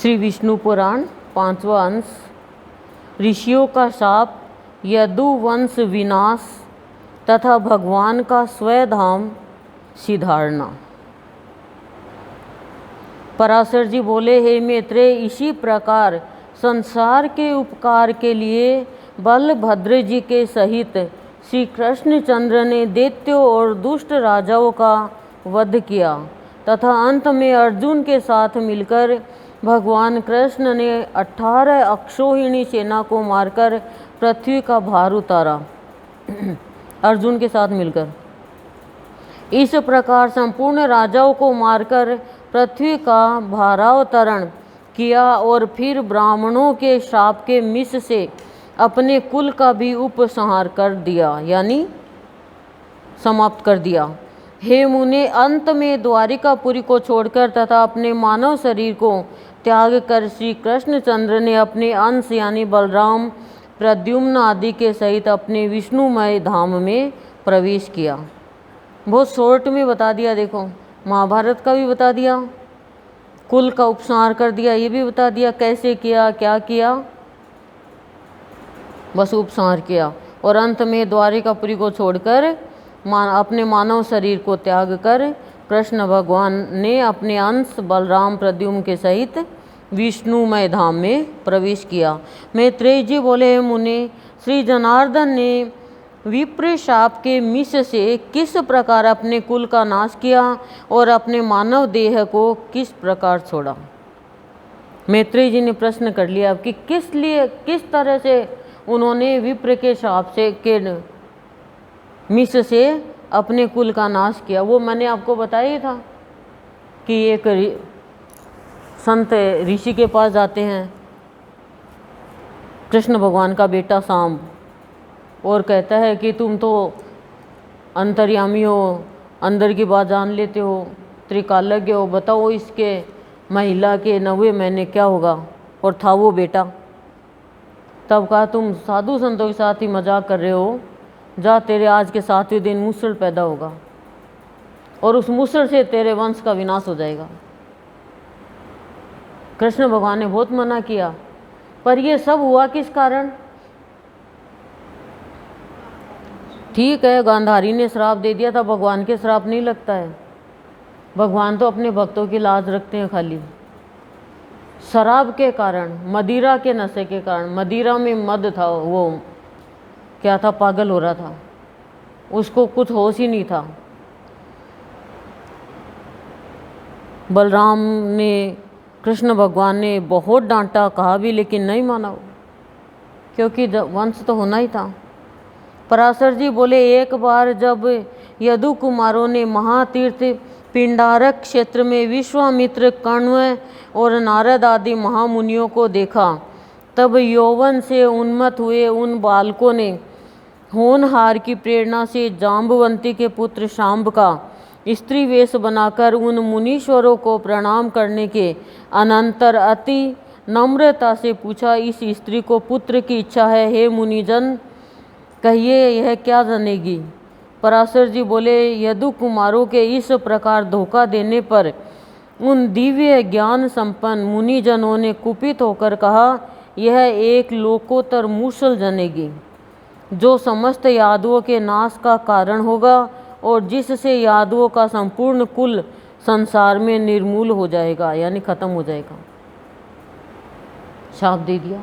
श्री विष्णु पुराण 5वां अंश। ऋषियों का शाप, यदुवंश विनाश तथा भगवान का स्वधाम सिधारना। पराशर जी बोले, हे मैत्रेय, इसी प्रकार संसार के उपकार के लिए बलभद्र जी के सहित श्री कृष्णचंद्र ने दैत्यों और दुष्ट राजाओं का वध किया तथा अंत में अर्जुन के साथ मिलकर भगवान कृष्ण ने 18 अक्षौहिणी सेना को मारकर पृथ्वी का भार उतारा। अर्जुन के साथ मिलकर इस प्रकार संपूर्ण राजाओं को मारकर पृथ्वी का भारावतरण किया और फिर ब्राह्मणों के शाप के मिश से अपने कुल का भी उपसंहार कर दिया, यानी समाप्त कर दिया। हे मुने, अंत में द्वारिकापुरी को छोड़कर तथा अपने मानव शरीर को त्याग कर श्री कृष्णचंद्र ने अपने अंश यानी बलराम, प्रद्युम्न आदि के सहित अपने विष्णुमय धाम में प्रवेश किया। बहुत शॉर्ट में बता दिया। देखो, महाभारत का भी बता दिया, कुल का उपसंहार कर दिया, ये भी बता दिया कैसे किया, क्या किया, बस उपसंहार किया। और अंत में द्वारिकापुरी को छोड़कर अपने मानव शरीर को त्याग कर कृष्ण भगवान ने अपने अंश बलराम, प्रद्युम्न के सहित विष्णुमय धाम में प्रवेश किया। मैत्रेय जी बोले, मुने, श्री जनार्दन ने विप्र शाप के मिश से किस प्रकार अपने कुल का नाश किया और अपने मानव देह को किस प्रकार छोड़ा। मैत्रेय जी ने प्रश्न कर लिया कि किस तरह से उन्होंने विप्र के शाप से के मिश से अपने कुल का नाश किया। वो मैंने आपको बताया ही था कि एक संत ऋषि के पास जाते हैं, कृष्ण भगवान का बेटा सांब, और कहता है कि तुम तो अंतर्यामी हो, अंदर की बात जान लेते हो, त्रिकालज्ञ हो, बताओ इसके महिला के 9वें महीने क्या होगा। और था वो बेटा। तब कहा, तुम साधु संतों के साथ ही मजाक कर रहे हो, जा, तेरे आज के 7वें दिन मूसल पैदा होगा और उस मूसल से तेरे वंश का विनाश हो जाएगा। कृष्ण भगवान ने बहुत मना किया, पर यह सब हुआ किस कारण? ठीक है, गांधारी ने श्राप दे दिया था, भगवान के श्राप नहीं लगता है। भगवान तो अपने भक्तों की लाज रखते हैं खाली। शराब के कारण, मदिरा के नशे के कारण, मदिरा में मद था, वो क्या था, पागल हो रहा था, उसको कुछ होश ही नहीं था। बलराम ने, कृष्ण भगवान ने बहुत डांटा, कहा भी, लेकिन नहीं माना, क्योंकि वंश तो होना ही था। पराशर जी बोले, एक बार जब यदु कुमारों ने महातीर्थ पिंडारक क्षेत्र में विश्वामित्र, कण्व और नारद आदि महामुनियों को देखा, तब यौवन से उन्मत्त हुए उन बालकों ने होनहार की प्रेरणा से जाम्बवंती के पुत्र शांब का स्त्री वेश बनाकर उन मुनीश्वरों को प्रणाम करने के अनंतर अति नम्रता से पूछा, इस स्त्री को पुत्र की इच्छा है, हे मुनिजन, कहिए यह क्या जनेगी। पराशर जी बोले, यदु कुमारों के इस प्रकार धोखा देने पर उन दिव्य ज्ञान संपन्न मुनिजनों ने कुपित होकर कहा, यह एक लोकोत्तर मूसल जनेगी जो समस्त यादवों के नाश का कारण होगा और जिससे यादवों का संपूर्ण कुल संसार में निर्मूल हो जाएगा, यानी खत्म हो जाएगा। शाप दे दिया,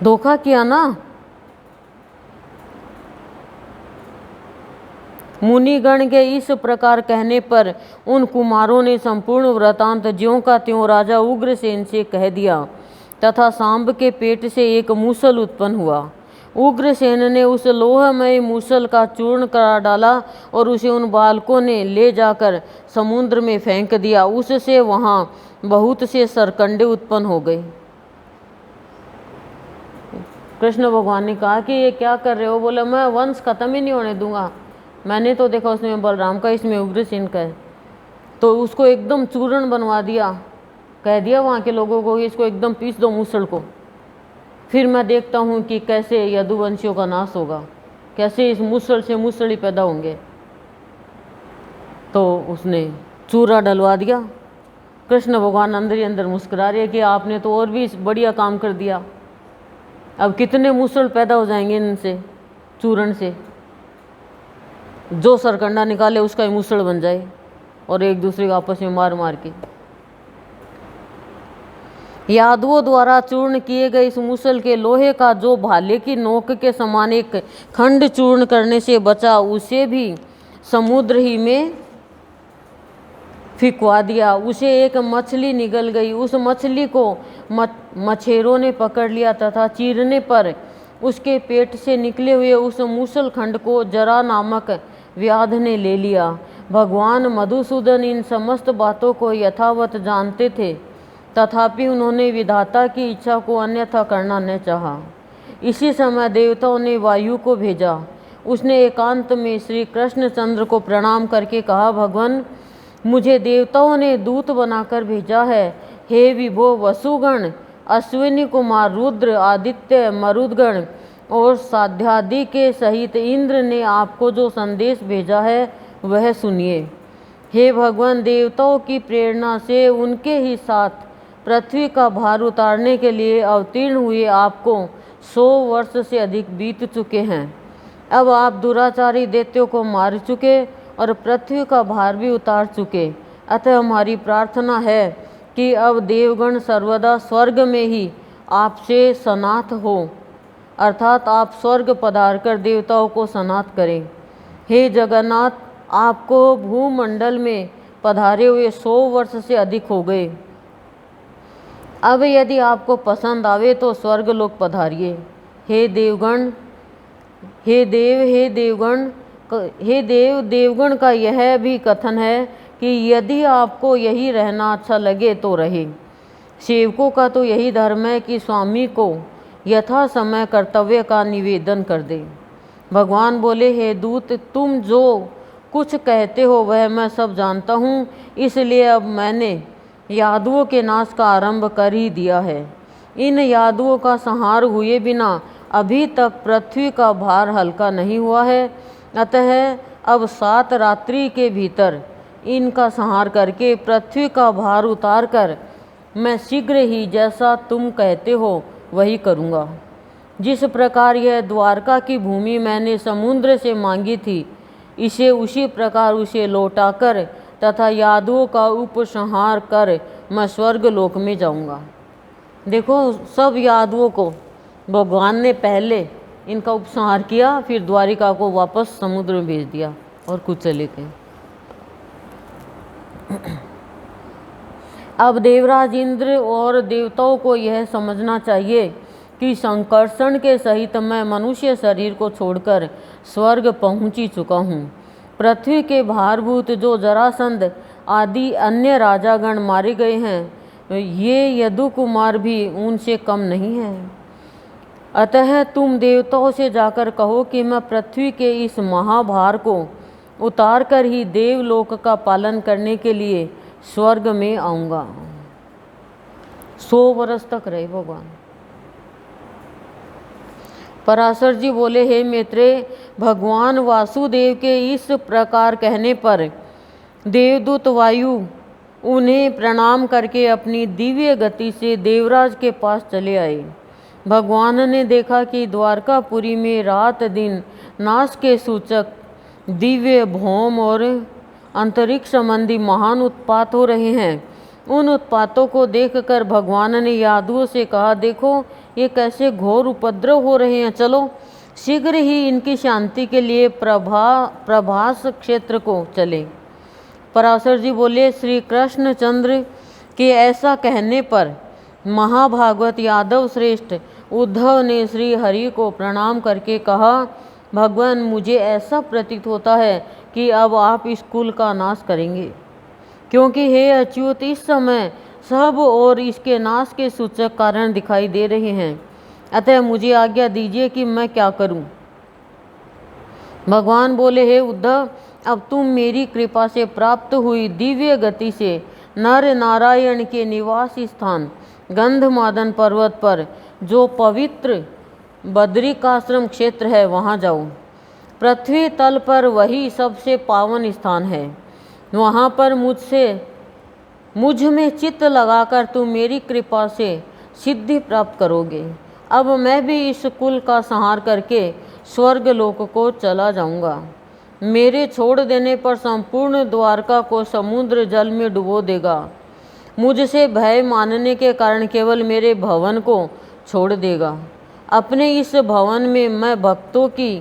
धोखा किया ना। मुनिगण के इस प्रकार कहने पर उन कुमारों ने संपूर्ण वृतांत ज्यों का त्यों राजा उग्रसेन से कह दिया तथा सांब के पेट से एक मूसल उत्पन्न हुआ। उग्रसेन ने उस लोहमय मूसल का चूर्ण करा डाला और उसे उन बालकों ने ले जाकर समुद्र में फेंक दिया। उससे वहाँ बहुत से सरकंडे उत्पन्न हो गए। कृष्ण भगवान ने कहा कि ये क्या कर रहे हो? बोले, मैं वंश खत्म ही नहीं होने दूंगा। मैंने तो देखा उसमें बलराम का, इसमें उग्रसेन का है, तो उसको एकदम चूर्ण बनवा दिया, कह दिया वहाँ के लोगों को इसको एकदम पीस दो मूसल को, फिर मैं देखता हूँ कि कैसे यदुवंशियों का नाश होगा, कैसे इस मूसल से मूसली पैदा होंगे। तो उसने चूरा डलवा दिया। कृष्ण भगवान अंदर ही अंदर मुस्कुरा रहे कि आपने तो और भी बढ़िया काम कर दिया, अब कितने मुसल पैदा हो जाएंगे इनसे, चूर्ण से, जो सरकंडा निकाले उसका ही मुसल बन जाए और एक दूसरे को आपस में मार मार के। यादवों द्वारा चूर्ण किए गए इस मुसल के लोहे का जो भाले की नोक के समान एक खंड चूर्ण करने से बचा, उसे भी समुद्र ही में फिकवा दिया। उसे एक मछली निगल गई, उस मछली को मछेरों ने पकड़ लिया तथा चीरने पर उसके पेट से निकले हुए उस मूसल खंड को जरा नामक व्याध ने ले लिया। भगवान मधुसूदन इन समस्त बातों को यथावत जानते थे, तथापि उन्होंने विधाता की इच्छा को अन्यथा करना न चाहा। इसी समय देवताओं ने वायु को भेजा। उसने एकांत में श्री कृष्णचंद्र को प्रणाम करके कहा, भगवान, मुझे देवताओं ने दूत बनाकर भेजा है। हे विभो, वसुगण, अश्विनी कुमार, रुद्र, आदित्य, मरुदगण और साध्यादि के सहित इंद्र ने आपको जो संदेश भेजा है वह सुनिए। हे भगवान, देवताओं की प्रेरणा से उनके ही साथ पृथ्वी का भार उतारने के लिए अवतीर्ण हुए आपको 100 वर्ष से अधिक बीत चुके हैं। अब आप दुराचारी दैत्यों को मार चुके और पृथ्वी का भार भी उतार चुके। अतः हमारी प्रार्थना है कि अब देवगण सर्वदा स्वर्ग में ही आपसे सनाथ हो, अर्थात आप स्वर्ग पधार कर देवताओं को सनाथ करें। हे जगन्नाथ, आपको भूमंडल में पधारे हुए 100 वर्ष से अधिक हो गए। अब यदि आपको पसंद आवे तो स्वर्ग लोक पधारिए। हे देवगण, हे देवगण का यह भी कथन है कि यदि आपको यही रहना अच्छा लगे तो रहे। सेवकों का तो यही धर्म है कि स्वामी को यथा समय कर्तव्य का निवेदन कर दे। भगवान बोले, हे दूत, तुम जो कुछ कहते हो वह मैं सब जानता हूँ, इसलिए अब मैंने यादवों के नाश का आरंभ कर ही दिया है। इन यादवों का संहार हुए बिना अभी तक पृथ्वी का भार हल्का नहीं हुआ है। अतः अब 7 रात्रि के भीतर इनका संहार करके पृथ्वी का भार उतार कर मैं शीघ्र ही जैसा तुम कहते हो वही करूँगा। जिस प्रकार यह द्वारका की भूमि मैंने समुद्र से मांगी थी, इसे उसी प्रकार उसे लौटाकर तथा यादवों का उपसंहार कर मैं स्वर्ग लोक में जाऊंगा। देखो, सब यादवों को भगवान ने पहले इनका उपसंहार किया, फिर द्वारिका को वापस समुद्र में भेज दिया और कुछ चले गए। अब देवराज इंद्र और देवताओं को यह समझना चाहिए कि संकर्षण के सहित मैं मनुष्य शरीर को छोड़कर स्वर्ग पहुँच ही चुका हूँ। पृथ्वी के भारभूत जो जरासंध आदि अन्य राजागण मारे गए हैं, ये यदु कुमार भी उनसे कम नहीं है। अतः तुम देवताओं से जाकर कहो कि मैं पृथ्वी के इस महाभार को उतार कर ही देवलोक का पालन करने के लिए स्वर्ग में आऊँगा। 100 वर्ष तक रहे भगवान। पराशर जी बोले, हे मैत्रेय, भगवान वासुदेव के इस प्रकार कहने पर देवदूत वायु उन्हें प्रणाम करके अपनी दिव्य गति से देवराज के पास चले आए। भगवान ने देखा कि द्वारकापुरी में रात दिन नाश के सूचक दिव्य भौम और अंतरिक्ष संबंधी महान उत्पात हो रहे हैं। उन उत्पातों को देखकर भगवान ने यादवों से कहा, देखो ये कैसे घोर उपद्रव हो रहे हैं, चलो शीघ्र ही इनकी शांति के लिए प्रभास क्षेत्र को चले। पराशर जी बोले, श्री कृष्णचंद्र के ऐसा कहने पर महाभागवत यादव श्रेष्ठ उद्धव ने श्री हरि को प्रणाम करके कहा, भगवान, मुझे ऐसा प्रतीत होता है कि अब आप इस कुल का नाश करेंगे, क्योंकि हे अच्युत, इस समय सब और इसके नाश के सूचक कारण दिखाई दे रहे हैं। अतः मुझे आज्ञा दीजिए कि मैं क्या करूं। भगवान बोले, हे उद्धव, अब तुम मेरी कृपा से प्राप्त हुई दिव्य गति से नर नारायण के निवास स्थान गंधमादन पर्वत पर जो पवित्र बद्रिकाश्रम क्षेत्र है वहाँ जाओ। पृथ्वी तल पर वही सबसे पावन स्थान है। वहाँ पर मुझसे मुझ में चित्त लगाकर तुम मेरी कृपा से सिद्धि प्राप्त करोगे। अब मैं भी इस कुल का संहार करके स्वर्ग लोक को चला जाऊंगा। मेरे छोड़ देने पर संपूर्ण द्वारका को समुद्र जल में डुबो देगा। मुझसे भय मानने के कारण केवल मेरे भवन को छोड़ देगा। अपने इस भवन में मैं भक्तों की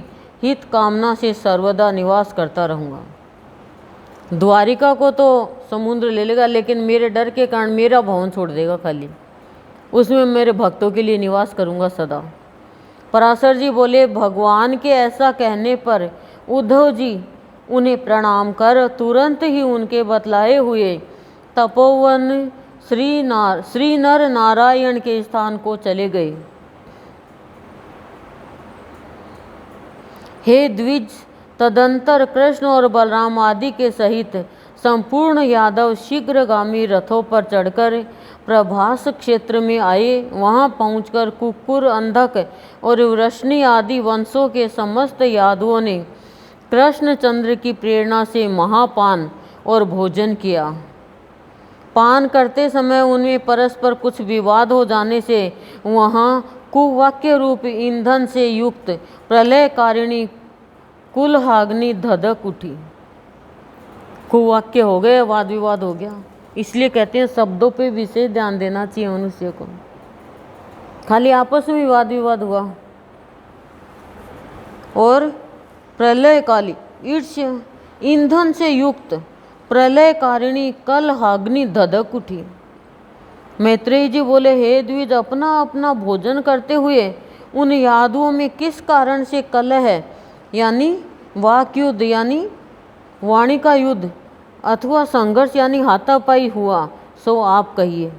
हित कामना से सर्वदा निवास करता रहूँगा। द्वारिका को तो समुद्र ले लेगा, लेकिन मेरे डर के कारण मेरा भवन छोड़ देगा खाली। उसमें मेरे भक्तों के लिए निवास करूँगा सदा। पराशर जी बोले, भगवान के ऐसा कहने पर उद्धव जी उन्हें प्रणाम कर तुरंत ही उनके बतलाए हुए तपोवन श्री नर नारायण के स्थान को चले गए। हे द्विज, तदंतर कृष्ण और बलराम आदि के सहित संपूर्ण यादव शीघ्रगामी रथों पर चढ़कर प्रभास क्षेत्र में आए। वहां पहुंचकर कुक्कुर, अंधक और वृष्णि आदि वंशों के समस्त यादवों ने कृष्णचंद्र की प्रेरणा से महापान और भोजन किया। पान करते समय उनमें परस्पर कुछ विवाद हो जाने से वहाँ कुवाक्य रूप ईंधन से युक्त प्रलयकारिणी कुलहाग्नि धधक उठी। कुवाक्य हो गए, वाद विवाद हो गया। इसलिए कहते हैं शब्दों पे विशेष ध्यान देना चाहिए मनुष्य को। खाली आपस में वाद विवाद हुआ और प्रलयकाली ईर्ष्या ईंधन से युक्त प्रलयकारिणी कलहाग्नि धधक उठी। मैत्रेय जी बोले, हे द्विज, अपना अपना भोजन करते हुए उन यादवों में किस कारण से कलह है, यानी वाक युद्ध यानी वाणी का युद्ध अथवा संघर्ष यानी हाथापाई हुआ, सो आप कहिए।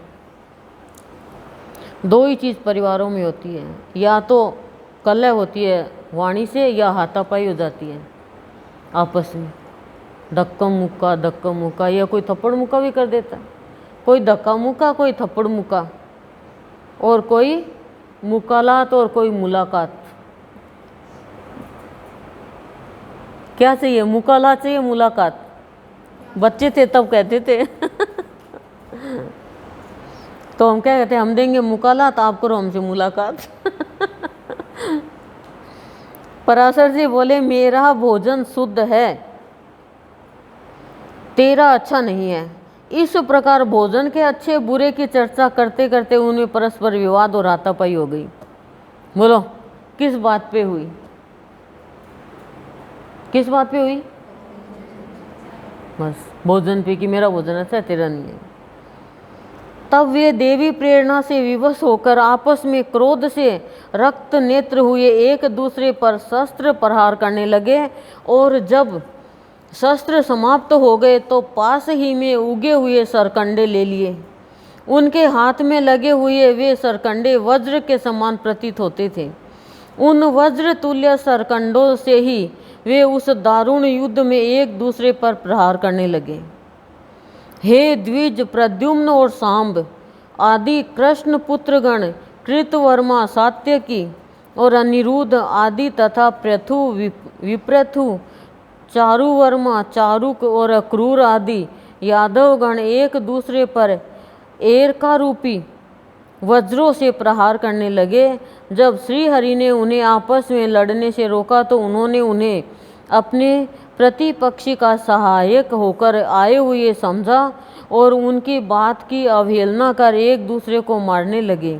दो ही चीज़ परिवारों में होती है, या तो कलह होती है वाणी से या हाथापाई हो जाती है आपस में। धक्का मुक्का या कोई थप्पड़ मुक्का भी कर देता है। कोई धक्का मुक्का, कोई थप्पड़ मुक्का, और कोई मुकालात और कोई मुलाकात। क्या चाहिए, मुकालात चाहिए मुलाकात? बच्चे थे तब कहते थे तो हम क्या कहते हैं, हम देंगे मुकालात, आप करो हमसे मुलाकात पराशर जी बोले, मेरा भोजन शुद्ध है, तेरा अच्छा नहीं है। इस प्रकार भोजन के अच्छे बुरे की चर्चा करते करते उनमें परस्पर विवाद और हाथापाई हो गई। बोलो किस बात पे हुई? किस बात पे हुई? बस भोजन पे, कि मेरा भोजन अच्छा है, तेरा नहीं है। तब वे देवी प्रेरणा से विवश होकर आपस में क्रोध से रक्त नेत्र हुए एक दूसरे पर शस्त्र प्रहार करने लगे, और जब शस्त्र समाप्त हो गए तो पास ही में उगे हुए सरकंडे ले लिए। उनके हाथ में लगे हुए वे सरकंडे वज्र के समान प्रतीत होते थे। उन वज्र तुल्य सरकंडों से ही वे उस दारुण युद्ध में एक दूसरे पर प्रहार करने लगे। हे द्विज, प्रद्युम्न और सांब आदि कृष्ण पुत्रगण, कृतवर्मा, सात्यकी और अनिरुद्ध आदि तथा प्रथु, विप्रथु, चारुवर्मा, चारुक और अक्रूर आदि यादवगण एक दूसरे पर एरका रूपी वज्रों से प्रहार करने लगे। जब श्री हरि ने उन्हें आपस में लड़ने से रोका तो उन्होंने उन्हें अपने प्रतिपक्षी का सहायक होकर आए हुए समझा और उनकी बात की अवहेलना कर एक दूसरे को मारने लगे।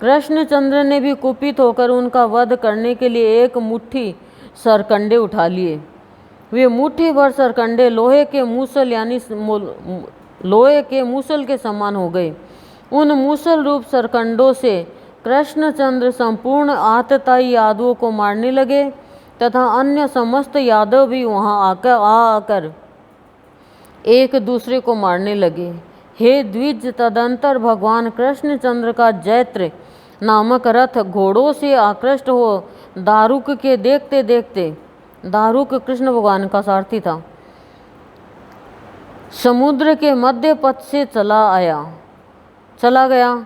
कृष्णचंद्र ने भी कुपित होकर उनका वध करने के लिए एक मुट्ठी सरकंडे उठा लिए। वे मुट्ठी भर सरकंडे लोहे के मूसल यानी लोहे के मूसल के समान हो गए। उन मूसल रूप सरकंडों से कृष्णचंद्र संपूर्ण आतताई यादवों को मारने लगे तथा अन्य समस्त यादव भी वहां आकर एक दूसरे को मारने लगे। हे द्विज, तदंतर भगवान कृष्णचंद्र का जैत्र नामक रथ घोड़ों से आकृष्ट हो दारुक के देखते देखते, दारुक कृष्ण भगवान का सारथी था, समुद्र के मध्य पथ से चला गया।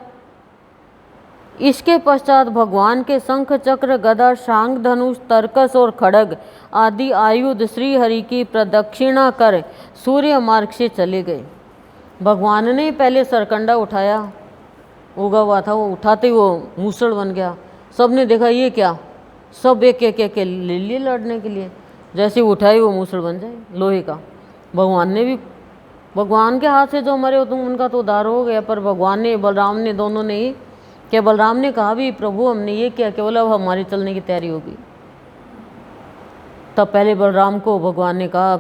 इसके पश्चात भगवान के शंख, चक्र, गदा, शांग, धनुष, तरकस और खड्ग आदि आयुध श्री हरि की प्रदक्षिणा कर सूर्य मार्ग से चले गए। भगवान ने पहले सरकंडा उठाया, उगा हुआ था, वो उठाते ही वो मूसड़ बन गया। सब ने देखा ये क्या, सब एक एक एक ले लिए लड़ने के लिए, जैसे उठाई वो मूसड़ बन जाए लोहे का। भगवान ने भी, भगवान के हाथ से जो मरे हो तुम उनका तो उद्धार हो गया, पर भगवान ने, बलराम ने, दोनों ने ही, क्या बलराम ने कहा भी प्रभु हमने ये क्या, केवल अब हमारी चलने की तैयारी होगी। तब पहले बलराम को भगवान ने कहा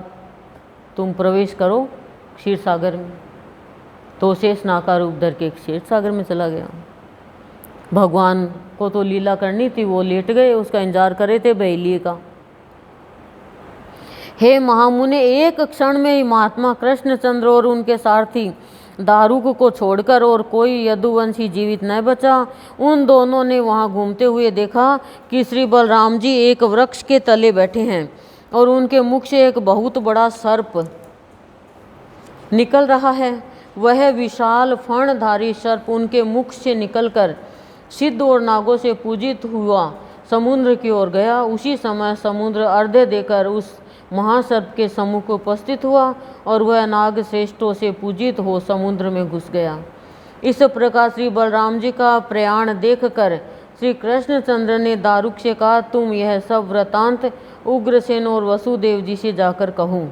तुम प्रवेश करो क्षीर सागर में, तो शेष नाका रूप धर के क्षीर सागर में चला गया। भगवान को तो लीला करनी थी, वो लेट गए, उसका इंतजार करे थे बहेलिए का। हे महामुने, एक क्षण में ही महात्मा कृष्णचंद्र और उनके सारथी दारुक को छोड़कर और कोई यदुवंशी जीवित न बचा। उन दोनों ने वहां घूमते हुए देखा कि श्री बलराम जी एक वृक्ष के तले बैठे हैं और उनके मुख से एक बहुत बड़ा सर्प निकल रहा है। वह विशाल फणधारी सर्प उनके मुख से निकलकर सिद्ध और नागों से पूजित हुआ समुद्र की ओर गया। उसी समय समुद्र अर्धे देकर उस महासर्प के सम्मुख उपस्थित हुआ और वह नाग श्रेष्ठों से पूजित हो समुद्र में घुस गया। इस प्रकार श्री बलराम जी का प्रयाण देखकर श्री कृष्णचंद्र ने दारुक से कहा तुम यह सब वृतांत उग्रसेन और वसुदेव जी से जाकर कहूँ।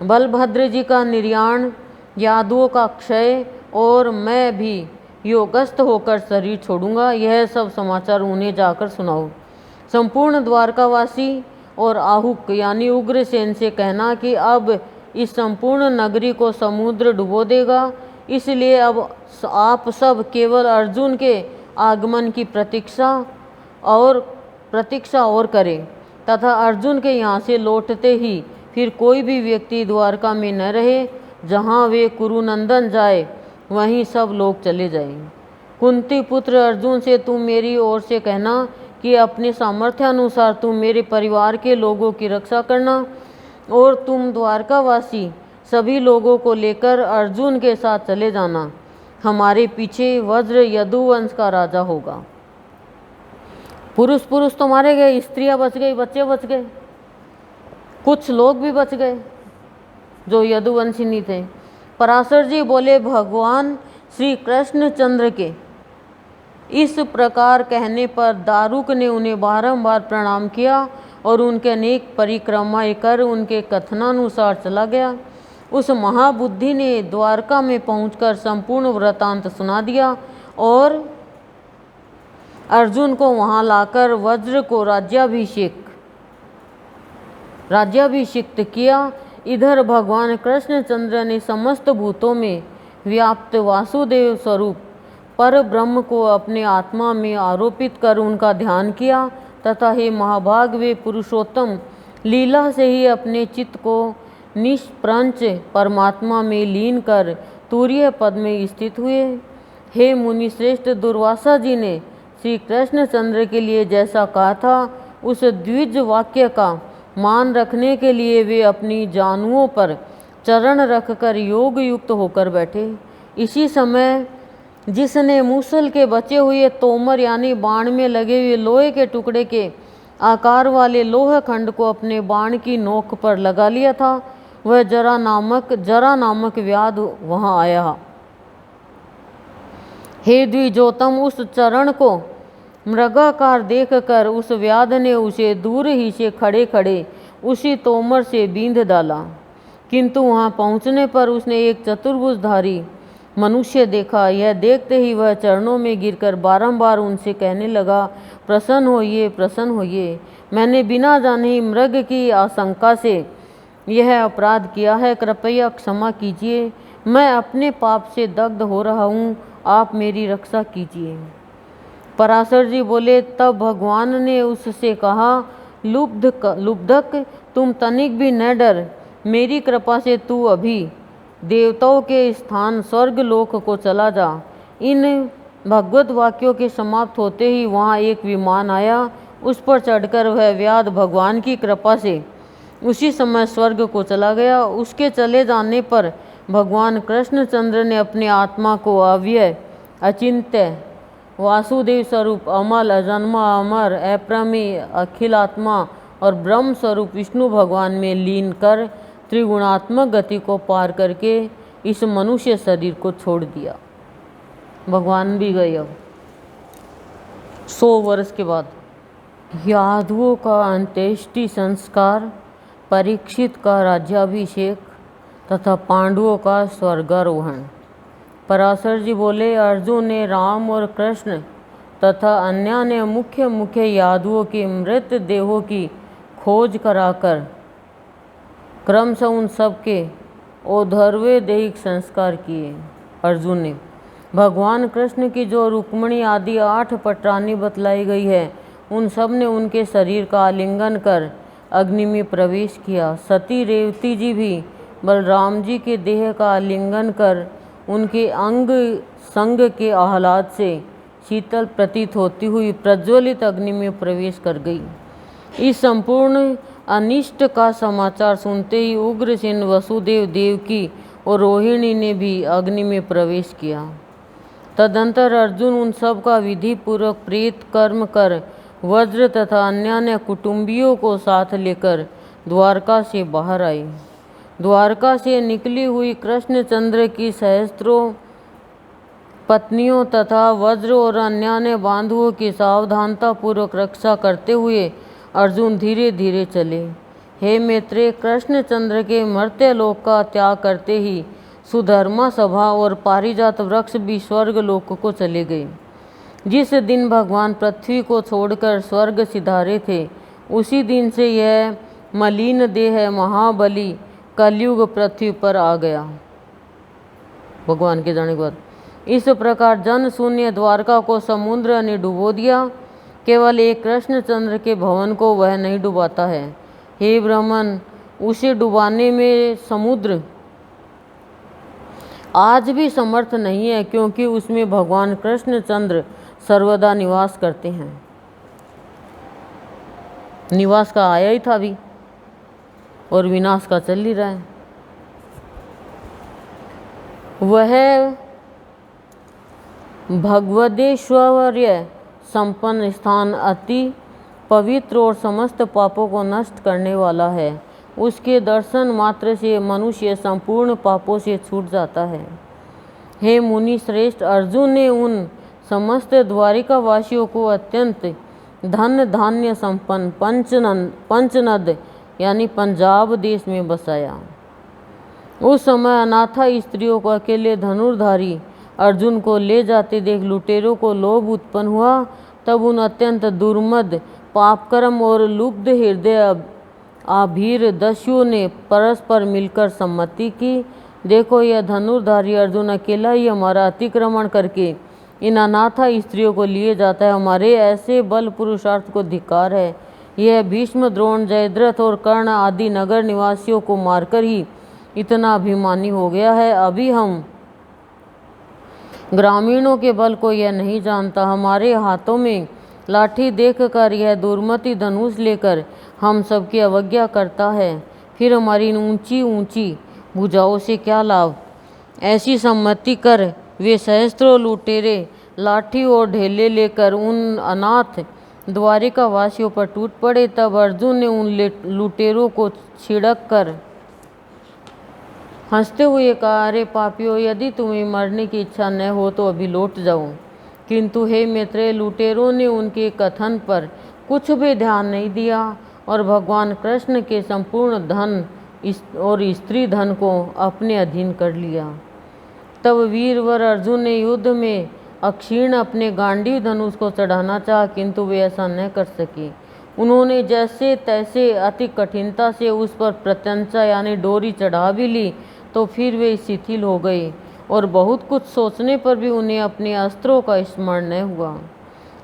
बलभद्र जी का निर्याण, यादवों का क्षय और मैं भी योगस्थ होकर शरीर छोड़ूंगा, यह सब समाचार उन्हें जाकर सुनाओ। संपूर्ण द्वारकावासी और आहुक यानी उग्रसेन से कहना कि अब इस संपूर्ण नगरी को समुद्र डुबो देगा, इसलिए अब आप सब केवल अर्जुन के आगमन की प्रतीक्षा और करें तथा अर्जुन के यहाँ से लौटते ही फिर कोई भी व्यक्ति द्वारका में न रहे। जहाँ वे कुरुनंदन जाए वहीं सब लोग चले जाएं। कुंती पुत्र अर्जुन से तुम मेरी ओर से कहना कि अपने सामर्थ्य अनुसार तुम मेरे परिवार के लोगों की रक्षा करना और तुम द्वारकावासी सभी लोगों को लेकर अर्जुन के साथ चले जाना। हमारे पीछे वज्र यदुवंश का राजा होगा। पुरुष तो मारे गए, स्त्रियां बच गई, बच्चे बच गए, कुछ लोग भी बच गए जो यदुवंशिनी थे। पराशर जी बोले भगवान श्री कृष्णचंद्र के इस प्रकार कहने पर दारुक ने उन्हें बारंबार प्रणाम किया और उनके अनेक परिक्रमाएं कर उनके कथनानुसार चला गया। उस महाबुद्धि ने द्वारका में पहुंचकर संपूर्ण वृतांत सुना दिया और अर्जुन को वहां लाकर वज्र को राज्याभिषिक्त किया। इधर भगवान कृष्णचंद्र ने समस्त भूतों में व्याप्त वासुदेव स्वरूप पर ब्रह्म को अपने आत्मा में आरोपित कर उनका ध्यान किया तथा हे महाभाग वे पुरुषोत्तम लीला से ही अपने चित्त को निष्प्रंच परमात्मा में लीन कर तुरीय पद में स्थित हुए। हे मुनि श्रेष्ठ, दुर्वासा जी ने श्री कृष्णचंद्र के लिए जैसा कहा था उस द्विज वाक्य का मान रखने के लिए वे अपनी जानुओं पर चरण रखकर योग युक्त होकर बैठे। इसी समय जिसने मूसल के बचे हुए तोमर यानी बाण में लगे हुए लोहे के टुकड़े के आकार वाले लोह खंड को अपने बाण की नोक पर लगा लिया था, वह जरा नामक व्याध वहां आया। हे द्विजोतम, उस चरण को मृगाकार देखकर उस व्याध ने उसे दूर ही से खड़े खड़े उसी तोमर से बींध डाला, किंतु वहां पहुंचने पर उसने एक चतुर्भुजधारी मनुष्य देखा। यह देखते ही वह चरणों में गिरकर बारंबार उनसे कहने लगा, प्रसन्न होइए, मैंने बिना जाने ही मृग की आशंका से यह अपराध किया है, कृपया क्षमा कीजिए, मैं अपने पाप से दग्ध हो रहा हूँ, आप मेरी रक्षा कीजिए। पराशर जी बोले, तब भगवान ने उससे कहा, लुब्धक, तुम तनिक भी न डर, मेरी कृपा से तू अभी देवताओं के स्थान स्वर्ग लोक को चला जा। इन भगवत वाक्यों के समाप्त होते ही वहाँ एक विमान आया, उस पर चढ़कर वह व्याध भगवान की कृपा से उसी समय स्वर्ग को चला गया। उसके चले जाने पर भगवान कृष्णचंद्र ने अपने आत्मा को अव्यय, अचिंत्य, वासुदेव स्वरूप, अमल, अजन्मा, अमर, अप्रमेय, अखिल आत्मा और ब्रह्म स्वरूप विष्णु भगवान में लीन कर त्रिगुणात्मक गति को पार करके इस मनुष्य शरीर को छोड़ दिया। भगवान भी गए अब 100 वर्ष के बाद। यादवों का अंत्येष्टि संस्कार, परीक्षित का राज्याभिषेक तथा पांडवों का स्वर्गारोहण। पराशर जी बोले, अर्जुन ने राम और कृष्ण तथा अन्य ने मुख्य यादवों की मृत देहों की खोज कराकर क्रमशः उन सब के औधर्वे दैहिक संस्कार किए। अर्जुन ने भगवान कृष्ण की जो रुक्मिणी आदि 8 पटरानी बतलाई गई है, उन सब ने उनके शरीर का आलिंगन कर अग्नि में प्रवेश किया। सती रेवती जी भी बलराम जी के देह का आलिंगन कर उनके अंग संग के आह्लाद से शीतल प्रतीत होती हुई प्रज्वलित अग्नि में प्रवेश कर गई। इस संपूर्ण अनिष्ट का समाचार सुनते ही उग्रसेन, वसुदेव, देवकी और रोहिणी ने भी अग्नि में प्रवेश किया। तदंतर अर्जुन उन सब का विधि पूर्वक प्रेत कर्म कर वज्र तथा अन्य कुटुंबियों को साथ लेकर द्वारका से बाहर आए। द्वारका से निकली हुई कृष्णचंद्र की सहस्त्रों पत्नियों तथा वज्र और अन्य बांधुओं की सावधानता पूर्वक रक्षा करते हुए अर्जुन धीरे धीरे चले। हे मैत्रेय, कृष्णचंद्र के मर्त्य लोक का त्याग करते ही सुधर्मा सभा और पारिजात वृक्ष भी स्वर्ग लोक को चले गए। जिस दिन भगवान पृथ्वी को छोड़कर स्वर्ग सिधारे थे, उसी दिन से यह मलिन देह महाबली कलयुग पृथ्वी पर आ गया। भगवान के जाने के बाद इस प्रकार जन शून्य द्वारका को समुद्र ने डुबो दिया। केवल एक कृष्णचंद्र के भवन को वह नहीं डुबाता है। हे ब्राह्मण, उसे डुबाने में समुद्र आज भी समर्थ नहीं है, क्योंकि उसमें भगवान कृष्णचंद्र सर्वदा निवास करते हैं। निवास का आया ही था अभी और विनाश का चल ही रहा है। वह भगवदेश्वर्य संपन्न स्थान अति पवित्र और समस्त पापों को नष्ट करने वाला है। उसके दर्शन मात्र से मनुष्य संपूर्ण पापों से छूट जाता है। हे मुनि श्रेष्ठ, अर्जुन ने उन समस्त द्वारिका वासियों को अत्यंत धन धान्य संपन्न पंचनद यानी पंजाब देश में बसाया। उस समय अनाथा स्त्रियों को अकेले धनुर्धारी अर्जुन को ले जाते देख लुटेरों को लोभ उत्पन्न हुआ। तब उन अत्यंत दुर्मद पापकर्म और लुब्ध हृदय आभीर दस्युओं ने परस्पर मिलकर सम्मति की, देखो यह धनुर्धारी अर्जुन अकेला ही हमारा अतिक्रमण करके इन अनाथा स्त्रियों को लिए जाता है। हमारे ऐसे बल पुरुषार्थ को धिक्कार है। यह भीष्म, द्रोण, जयद्रथ और कर्ण आदि नगर निवासियों को मारकर ही इतना अभिमानी हो गया है। अभी हम ग्रामीणों के बल को यह नहीं जानता। हमारे हाथों में लाठी देखकर यह दुर्मति धनुष लेकर हम सबकी अवज्ञा करता है। फिर हमारी ऊंची ऊंची भुजाओं से क्या लाभ। ऐसी सम्मति कर वे सहस्त्रों लुटेरे लाठी और ढेले लेकर उन अनाथ द्वारिका वासियों पर टूट पड़े। तब अर्जुन ने उन लुटेरों को छिड़क कर हंसते हुए कहा, अरे पापियों, यदि तुम्हें मरने की इच्छा न हो तो अभी लौट जाओ। किंतु हे मैत्रेय, लुटेरों ने उनके कथन पर कुछ भी ध्यान नहीं दिया और भगवान कृष्ण के संपूर्ण धन और स्त्री धन को अपने अधीन कर लिया। तब वीरवर अर्जुन ने युद्ध में अक्षीण अपने गांडीव धनुष को चढ़ाना चाहा, किंतु वे ऐसा न कर सके। उन्होंने जैसे तैसे अति कठिनता से उस पर प्रत्यंचा यानी डोरी चढ़ा भी ली, तो फिर वे शिथिल हो गए और बहुत कुछ सोचने पर भी उन्हें अपने अस्त्रों का स्मरण न हुआ।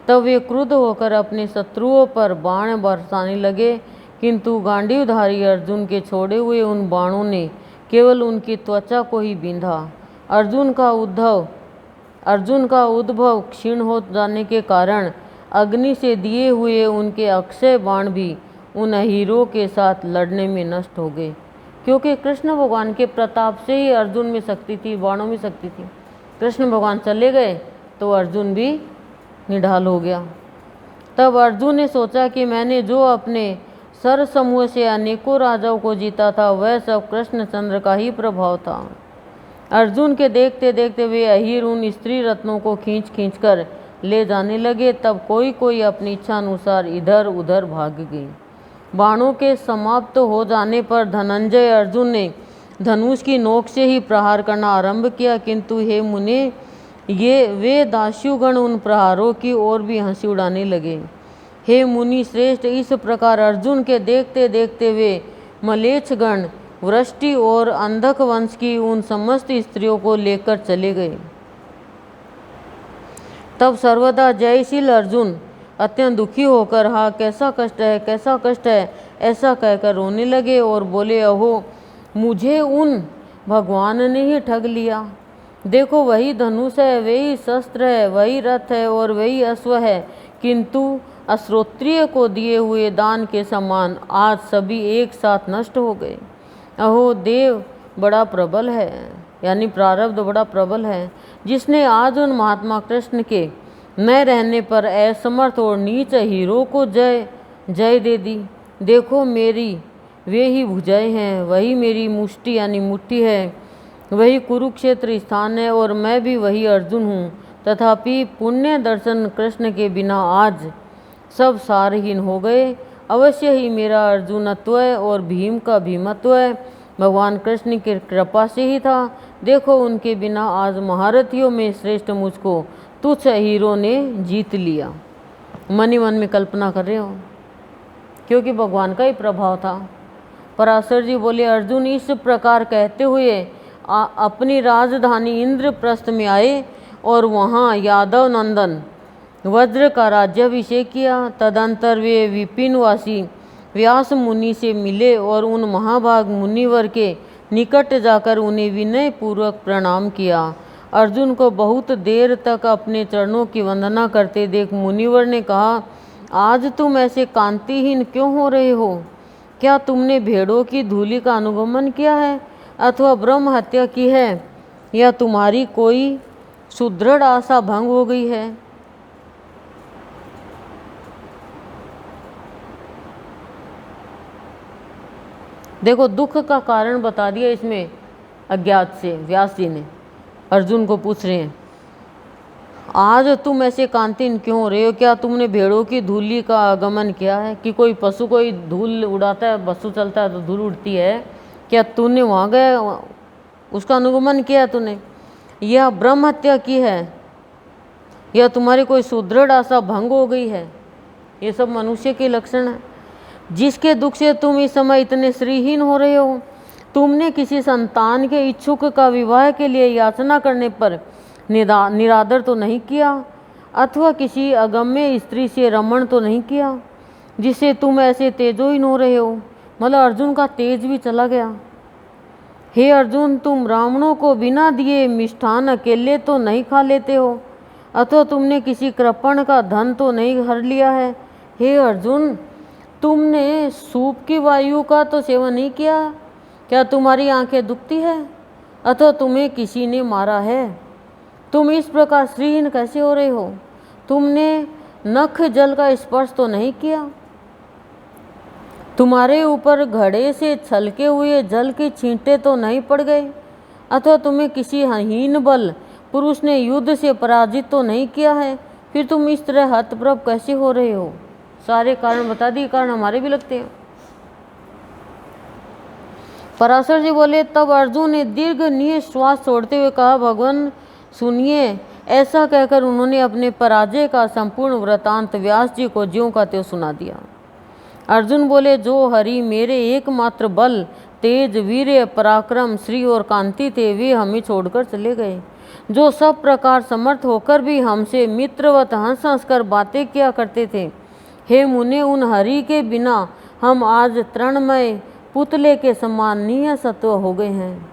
तब वे क्रुद्ध होकर अपने शत्रुओं पर बाण बरसाने लगे, किंतु गांडीवधारी अर्जुन के छोड़े हुए उन बाणों ने केवल उनकी त्वचा को ही बींधा। अर्जुन का उद्भव क्षीण हो जाने के कारण अग्नि से दिए हुए उनके अक्षय बाण भी उन हीरों के साथ लड़ने में नष्ट हो गए, क्योंकि कृष्ण भगवान के प्रताप से ही अर्जुन में शक्ति थी, बाणों में शक्ति थी। कृष्ण भगवान चले गए तो अर्जुन भी निढाल हो गया। तब अर्जुन ने सोचा कि मैंने जो अपने सर समूह से अनेकों राजाओं को जीता था, वह सब कृष्णचंद्र का ही प्रभाव था। अर्जुन के देखते देखते वे अहीर उन स्त्री रत्नों को खींच खींच कर ले जाने लगे। तब कोई कोई अपनी इच्छा अनुसार इधर उधर भाग गई। बाणों के समाप्त हो जाने पर धनंजय अर्जुन ने धनुष की नोक से ही प्रहार करना आरंभ किया, किंतु हे मुने ये वे दास्युगण उन प्रहारों की ओर भी हंसी उड़ाने लगे। हे मुनि श्रेष्ठ, इस प्रकार अर्जुन के देखते देखते वे मलेच्छगण वृष्टि और अंधक वंश की उन समस्त स्त्रियों को लेकर चले गए। तब सर्वदा जयशील अर्जुन अत्यंत दुखी होकर हा कैसा कष्ट है, कैसा कष्ट है, ऐसा कहकर रोने लगे और बोले, अहो मुझे उन भगवान ने ही ठग लिया। देखो वही धनुष है, वही शस्त्र है, वही रथ है और वही अश्व है, किंतु अश्रोत्रिय को दिए हुए दान के समान आज सभी एक साथ नष्ट हो गए। अहो देव बड़ा प्रबल है, यानी प्रारब्ध बड़ा प्रबल है, जिसने आज उन महात्मा कृष्ण के न रहने पर असमर्थ और नीच हीरो को जय जय दे दी। देखो मेरी वे ही भुजाएं हैं, वही मेरी मुष्टि यानी मुट्ठी है, वही कुरुक्षेत्र स्थान है और मैं भी वही अर्जुन हूँ। तथापि पुण्य दर्शन कृष्ण के बिना आज सब सारहीन हो गए। अवश्य ही मेरा अर्जुनत्व और भीम का भीमत्व भगवान कृष्ण की कृपा से ही था। देखो उनके बिना आज महारथियों में श्रेष्ठ मुझको तुच्छ हीरो ने जीत लिया। मन ही मन में कल्पना कर रहे हो, क्योंकि भगवान का ही प्रभाव था। पराशर जी बोले, अर्जुन इस प्रकार कहते हुए अपनी राजधानी इंद्रप्रस्थ में आए और वहाँ यादव नंदन वज्र का राज्याभिषेक किया। तदंतर वे विपिनवासी व्यास मुनि से मिले और उन महाभाग मुनिवर के निकट जाकर उन्हें विनय पूर्वक प्रणाम किया। अर्जुन को बहुत देर तक अपने चरणों की वंदना करते देख मुनिवर ने कहा, आज तुम ऐसे कांतिहीन क्यों हो रहे हो? क्या तुमने भेड़ों की धूलि का अनुगमन किया है अथवा ब्रह्म हत्या की है, या तुम्हारी कोई सुदृढ़ आशा भंग हो गई है? देखो दुख का कारण बता दिया इसमें अज्ञात से। व्यास जी ने अर्जुन को पूछ रहे हैं, आज तुम ऐसे कांतिहीन क्यों हो रहे हो? क्या तुमने भेड़ों की धूलि का आगमन किया है? कि कोई पशु कोई धूल उड़ाता है, पशु चलता है तो धूल उड़ती है, क्या तूने वहाँ गए उसका अनुगमन किया तूने? यह ब्रह्म हत्या की है, या तुम्हारी कोई सुदृढ़ आशा भंग हो गई है? ये सब मनुष्य के लक्षण है। जिसके दुख से तुम इस समय इतने श्रीहीन हो रहे हो, तुमने किसी संतान के इच्छुक का विवाह के लिए याचना करने पर निरादर तो नहीं किया, अथवा किसी अगम्य स्त्री से रमण तो नहीं किया, जिससे तुम ऐसे तेजोहीन हो रहे हो। मतलब अर्जुन का तेज भी चला गया। हे अर्जुन, तुम ब्राह्मणों को बिना दिए मिष्ठान अकेले तो नहीं खा लेते हो, अथवा तुमने किसी कृपण का धन तो नहीं हर लिया है। हे अर्जुन, तुमने सूप की वायु का तो सेवन नहीं किया। क्या तुम्हारी आंखें दुखती है, अथवा तुम्हें किसी ने मारा है? तुम इस प्रकार श्रीहीन कैसे हो रहे हो? तुमने नख जल का स्पर्श तो नहीं किया। तुम्हारे ऊपर घड़े से छलके हुए जल के छींटे तो नहीं पड़ गए, अथवा तुम्हें किसी हीन बल पुरुष ने युद्ध से पराजित तो नहीं किया है। फिर तुम इस तरह हतप्रभ कैसे हो रहे हो? सारे कारण बता दिए, कारण हमारे भी लगते हैं। पराशर जी बोले, तब अर्जुन ने दीर्घ निश्वास छोड़ते हुए कहा, भगवान सुनिए। ऐसा कहकर उन्होंने अपने पराजय का संपूर्ण वृतांत व्यास जी को ज्यों का त्यों सुना दिया। अर्जुन बोले, जो हरि मेरे एकमात्र बल, तेज, वीर्य, पराक्रम, श्री और कांति थे, वे हमें छोड़कर चले गए। जो सब प्रकार समर्थ होकर भी हमसे मित्रवत हंस हंस कर बातें किया करते थे, हे मुने, उन हरि के बिना हम आज तृणमय पुतले के समान निःसत्व हो गए हैं।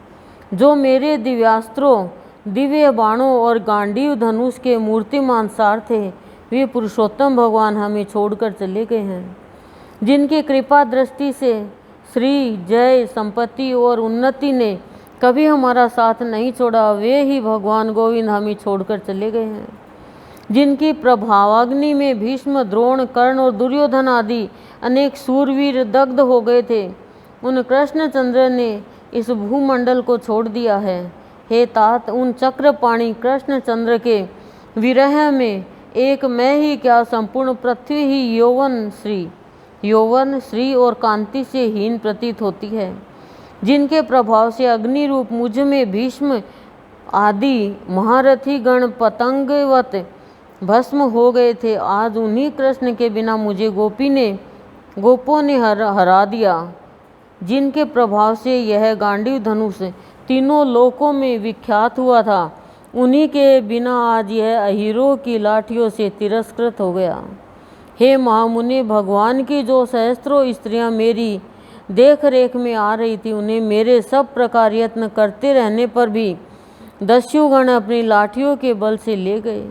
जो मेरे दिव्यास्त्रों, दिव्य बाणों और गांडीव धनुष के मूर्तिमान सार थे, वे पुरुषोत्तम भगवान हमें छोड़कर चले गए हैं। जिनकी कृपा दृष्टि से श्री, जय, संपत्ति और उन्नति ने कभी हमारा साथ नहीं छोड़ा, वे ही भगवान गोविंद हमें छोड़कर चले गए हैं। जिनकी प्रभावाग्नि में भीष्म, द्रोण, कर्ण और दुर्योधन आदि अनेक सूरवीर दग्ध हो गए थे, उन कृष्णचंद्र ने इस भूमंडल को छोड़ दिया है। हे तात, उन चक्रपाणी कृष्णचंद्र के विरह में एक मैं ही क्या, संपूर्ण पृथ्वी ही यौवन श्री और कांति से हीन प्रतीत होती है। जिनके प्रभाव से अग्नि रूप मुझ में भीष्म आदि महारथी गण पतंगवत भस्म हो गए थे, आज उन्हीं कृष्ण के बिना मुझे गोपों ने हरा दिया। जिनके प्रभाव से यह गांडीव धनुष तीनों लोकों में विख्यात हुआ था, उन्हीं के बिना आज यह अहीरों की लाठियों से तिरस्कृत हो गया। हे महामुनि, भगवान की जो सहस्त्रों स्त्रियां मेरी देख रेख में आ रही थी, उन्हें मेरे सब प्रकार यत्न करते रहने पर भी दस्युगण अपनी लाठियों के बल से ले गए।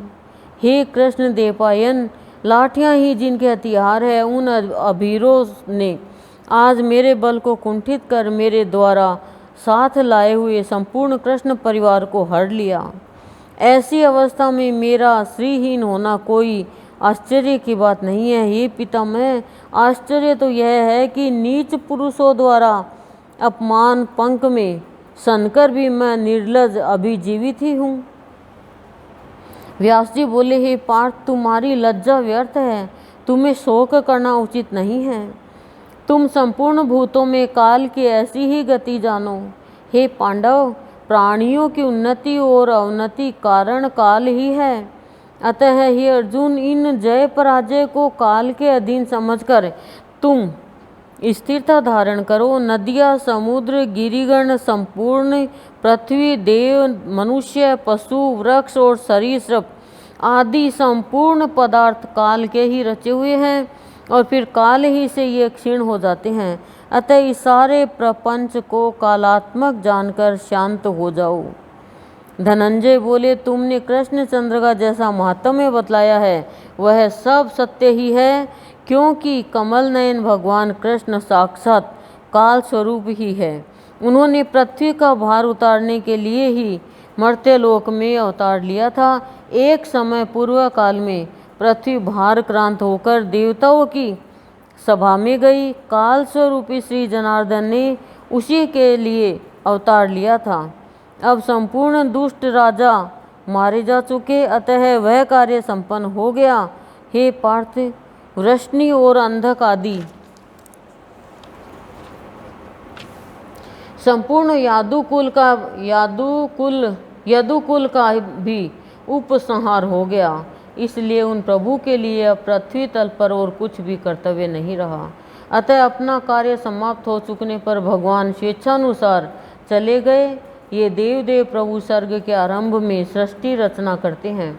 हे कृष्ण देवपायन, लाठियां ही जिनके हथियार है, उन अभीरों ने आज मेरे बल को कुंठित कर मेरे द्वारा साथ लाए हुए संपूर्ण कृष्ण परिवार को हर लिया। ऐसी अवस्था में मेरा श्रीहीन होना कोई आश्चर्य की बात नहीं है। हे पितामह, आश्चर्य तो यह है कि नीच पुरुषों द्वारा अपमान पंख में सनकर भी मैं निर्लज अभी जीवित ही हूँ। व्यास जी बोले, हे पार्थ, तुम्हारी लज्जा व्यर्थ है, तुम्हें शोक करना उचित नहीं है। तुम संपूर्ण भूतों में काल की ऐसी ही गति जानो। हे पांडव, प्राणियों की उन्नति और अवनति कारण काल ही है। अतः हे अर्जुन, इन जय पराजय को काल के अधीन समझकर तुम स्थिरता धारण करो। नदियाँ, समुद्र, गिरिगण, संपूर्ण पृथ्वी, देव, मनुष्य, पशु, वृक्ष और सरीसृप आदि संपूर्ण पदार्थ काल के ही रचे हुए हैं और फिर काल ही से ये क्षीण हो जाते हैं। अतः इस सारे प्रपंच को कालात्मक जानकर शांत हो जाओ। धनंजय बोले, तुमने कृष्णचंद्र का जैसा महात्म्य बतलाया है वह सब सत्य ही है, क्योंकि कमल नयन भगवान कृष्ण साक्षात काल स्वरूप ही है। उन्होंने पृथ्वी का भार उतारने के लिए ही मर्त्यलोक में अवतार लिया था। एक समय पूर्व काल में पृथ्वी भारक्रांत होकर देवताओं की सभा में गई। काल स्वरूपी श्री जनार्दन ने उसी के लिए अवतार लिया था। अब संपूर्ण दुष्ट राजा मारे जा चुके, अतः वह कार्य संपन्न हो गया। हे पार्थ, वृष्णि और अंधक आदि संपूर्ण यदुकुल का भी उपसंहार हो गया। इसलिए उन प्रभु के लिए अब पृथ्वी तल पर और कुछ भी कर्तव्य नहीं रहा। अतः अपना कार्य समाप्त हो चुकने पर भगवान स्वेच्छानुसार चले गए। ये देव प्रभु सर्ग के आरंभ में सृष्टि रचना करते हैं,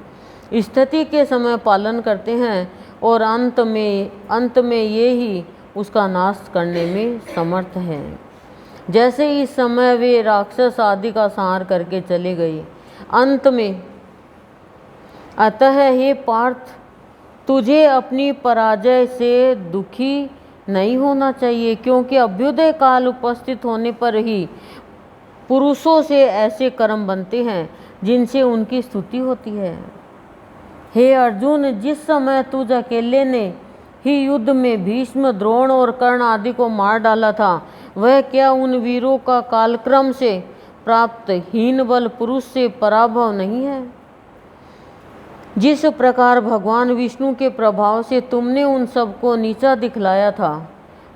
स्थिति के समय पालन करते हैं और अंत में ये ही उसका नाश करने में समर्थ हैं। जैसे इस समय वे राक्षस आदि का संहार करके चले गए अंत में। अतः हे पार्थ, तुझे अपनी पराजय से दुखी नहीं होना चाहिए, क्योंकि अभ्युदय काल उपस्थित होने पर ही पुरुषों से ऐसे कर्म बनते हैं जिनसे उनकी स्तुति होती है। हे अर्जुन, जिस समय तुझ अकेले ने ही युद्ध में भीष्म, द्रोण और कर्ण आदि को मार डाला था, वह क्या उन वीरों का कालक्रम से प्राप्त हीन बल पुरुष से पराभव नहीं है? जिस प्रकार भगवान विष्णु के प्रभाव से तुमने उन सबको नीचा दिखलाया था,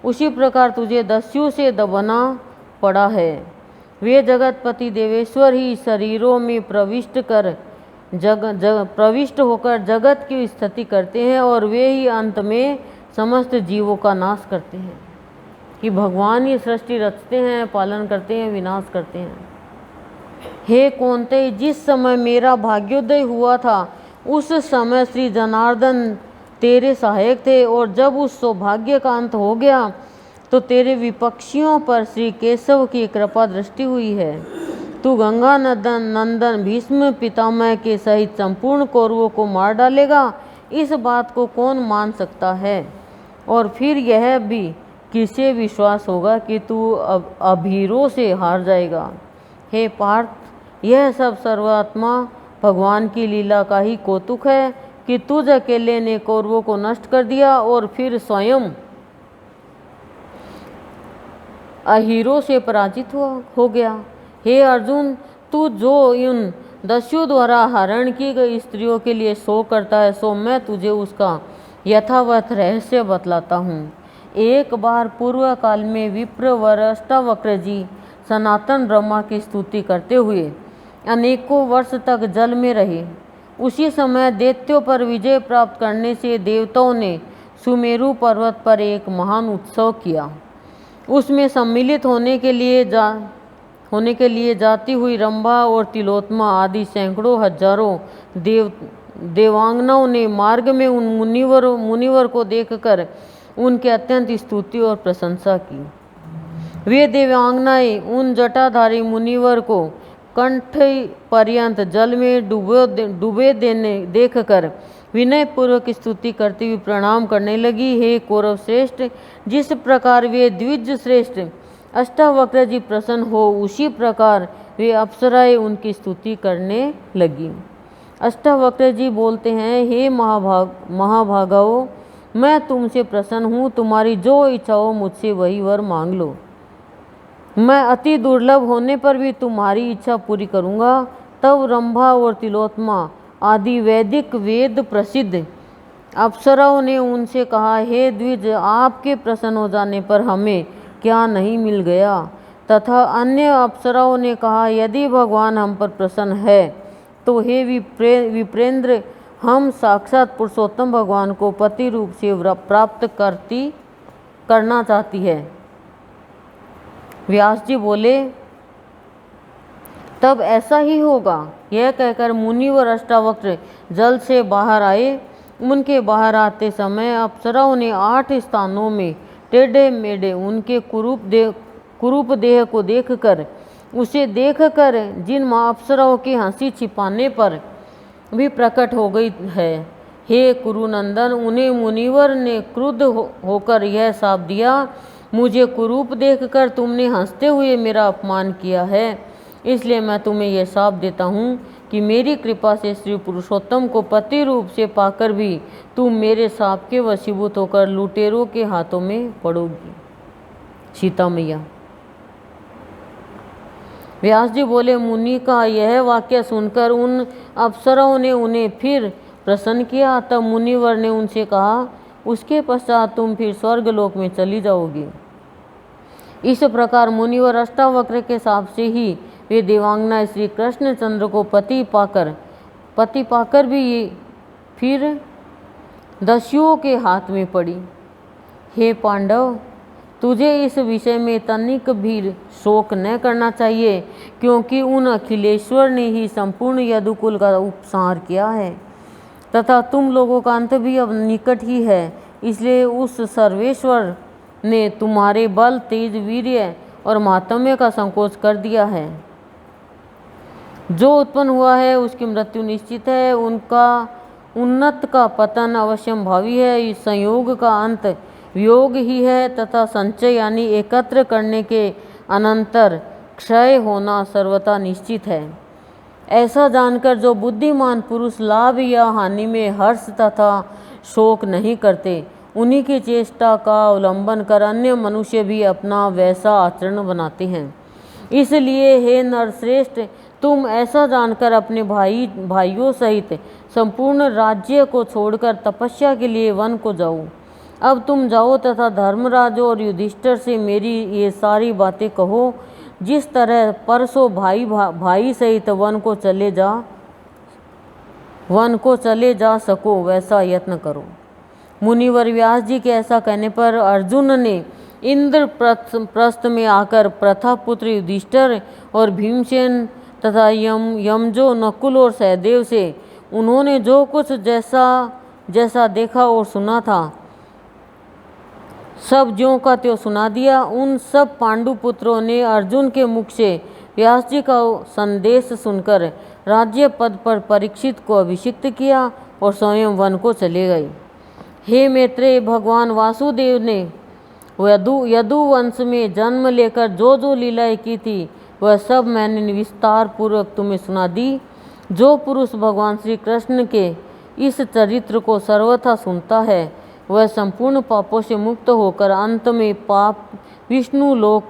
उसी प्रकार तुझे दस्यु से दबना पड़ा है। वे जगतपति देवेश्वर ही शरीरों में प्रविष्ट होकर जगत की स्थिति करते हैं और वे ही अंत में समस्त जीवों का नाश करते हैं। कि भगवान ही सृष्टि रचते हैं, पालन करते हैं, विनाश करते हैं। हे कौन्तेय, जिस समय मेरा भाग्योदय हुआ था उस समय श्री जनार्दन तेरे सहायक थे, और जब उस सौभाग्य का अंत हो गया तो तेरे विपक्षियों पर श्री केशव की कृपा दृष्टि हुई है। तू गंगा नंदन भीष्म पितामह के सहित संपूर्ण कौरवों को मार डालेगा, इस बात को कौन मान सकता है? और फिर यह भी किसे विश्वास होगा कि तू अभीरों से हार जाएगा? हे पार्थ, यह सब सर्वात्मा भगवान की लीला का ही कौतुक है कि तुझ अकेले ने कौरवों को नष्ट कर दिया और फिर स्वयं अहीरों से पराजित हो गया। हे अर्जुन, तू जो इन दस्युओं द्वारा हरण की गई स्त्रियों के लिए शोक करता है, सो मैं तुझे उसका यथावत रहस्य बतलाता हूँ। एक बार पूर्व काल में विप्रवर अष्टावक्र जी सनातन ब्रह्मा की स्तुति करते हुए अनेकों वर्ष तक जल में रहे। उसी समय दैत्यों पर विजय प्राप्त करने से देवताओं ने सुमेरु पर्वत पर एक महान उत्सव किया। उसमें सम्मिलित होने के लिए जाती हुई रंभा और तिलोत्मा आदि सैकड़ों हजारों देवांगनाओं ने मार्ग में उन मुनिवर को देखकर उनके अत्यंत स्तुति और प्रशंसा की। वे देवांगनाएं उन जटाधारी मुनिवर को कंठ पर्यंत जल में डूबे देखकर विनय पूर्वक स्तुति करती हुई प्रणाम करने लगी। हे कौरव श्रेष्ठ, जिस प्रकार वे द्विज श्रेष्ठ अष्टावक्र जी प्रसन्न हो, उसी प्रकार वे अप्सराएं उनकी स्तुति करने लगी। अष्टावक्र जी बोलते हैं, हे महाभागाओ, मैं तुमसे प्रसन्न हूँ। तुम्हारी जो इच्छा हो मुझसे वही वर मांग लो। मैं अति दुर्लभ होने पर भी तुम्हारी इच्छा पूरी करूँगा। तब रंभा और तिलोत्मा आदि वैदिक वेद प्रसिद्ध अप्सराओं ने उनसे कहा, हे द्विज, आपके प्रसन्न हो जाने पर हमें क्या नहीं मिल गया। तथा अन्य अप्सराओं ने कहा, यदि भगवान हम पर प्रसन्न है तो हे विप्रेंद्र, हम साक्षात पुरुषोत्तम भगवान को पति रूप से प्राप्त करना चाहती है। व्यास जी बोले, तब ऐसा ही होगा। यह कहकर मुनिवर अष्टावक्र जल से बाहर आए। उनके बाहर आते समय अप्सराओं ने 8 स्थानों में टेढ़े मेढ़े उनके कुरूप देह को देखकर उसे देखकर जिन अप्सराओं की हंसी छिपाने पर भी प्रकट हो गई है, हे कुरुनंदन, उन्हें मुनिवर ने क्रुद्ध होकर यह शाप दिया, मुझे कुरूप देखकर तुमने हंसते हुए मेरा अपमान किया है, इसलिए मैं तुम्हें यह शाप देता हूँ कि मेरी कृपा से श्री पुरुषोत्तम को पति रूप से पाकर भी तुम मेरे शाप के वशीभूत होकर लुटेरों के हाथों में पड़ोगी। सीता मैया। व्यास जी बोले, मुनि का यह वाक्य सुनकर उन अप्सराओं ने उन्हें फिर प्रसन्न किया। तब मुनिवर ने उनसे कहा, उसके पश्चात तुम फिर स्वर्गलोक में चली जाओगी। इस प्रकार मुनिवर अष्टावक्र के शाप से ही वे देवांगना श्री कृष्णचंद्र को पति पाकर भी फिर दस्युओं के हाथ में पड़ी। हे पांडव, तुझे इस विषय में तनिक भी शोक न करना चाहिए, क्योंकि उन अखिलेश्वर ने ही संपूर्ण यदुकुल का उपसंहार किया है तथा तुम लोगों का अंत भी अब निकट ही है। इसलिए उस सर्वेश्वर ने तुम्हारे बल, तेज, वीर्य और महात्म्य का संकोच कर दिया है। जो उत्पन्न हुआ है उसकी मृत्यु निश्चित है, उनका उन्नत का पतन अवश्यंभावी है। इस संयोग का अंत वियोग ही है तथा संचय यानी एकत्र करने के अनंतर क्षय होना सर्वथा निश्चित है। ऐसा जानकर जो बुद्धिमान पुरुष लाभ या हानि में हर्ष तथा शोक नहीं करते, उन्हीं की चेष्टा का अवलंबन कर अन्य मनुष्य भी अपना वैसा आचरण बनाते हैं। इसलिए हे नरश्रेष्ठ, तुम ऐसा जानकर अपने भाइयों सहित संपूर्ण राज्य को छोड़कर तपस्या के लिए वन को जाओ। अब तुम जाओ तथा धर्मराज और युधिष्ठिर से मेरी ये सारी बातें कहो। जिस तरह परसों भाई सहित वन को चले जा सको, वैसा यत्न करो। मुनिवर व्यास जी के ऐसा कहने पर अर्जुन ने इंद्रप्रस्थ में आकर प्रथापुत्र युधिष्ठिर और भीमसेन तथा यमजो, नकुल और सहदेव से उन्होंने जो कुछ जैसा देखा और सुना था सब ज्यों का त्यों सुना दिया। उन सब पांडुपुत्रों ने अर्जुन के मुख से व्यास जी का संदेश सुनकर राज्य पद पर परीक्षित को अभिषिक्त किया और स्वयं वन को चले गए। हे मैत्रेय, भगवान वासुदेव ने यदुवंश में जन्म लेकर जो जो लीलाएं की थी वह सब मैंने विस्तार पूर्वक तुम्हें सुना दी। जो पुरुष भगवान श्री कृष्ण के इस चरित्र को सर्वथा सुनता है वह संपूर्ण पापों से मुक्त होकर अंत में विष्णु लोक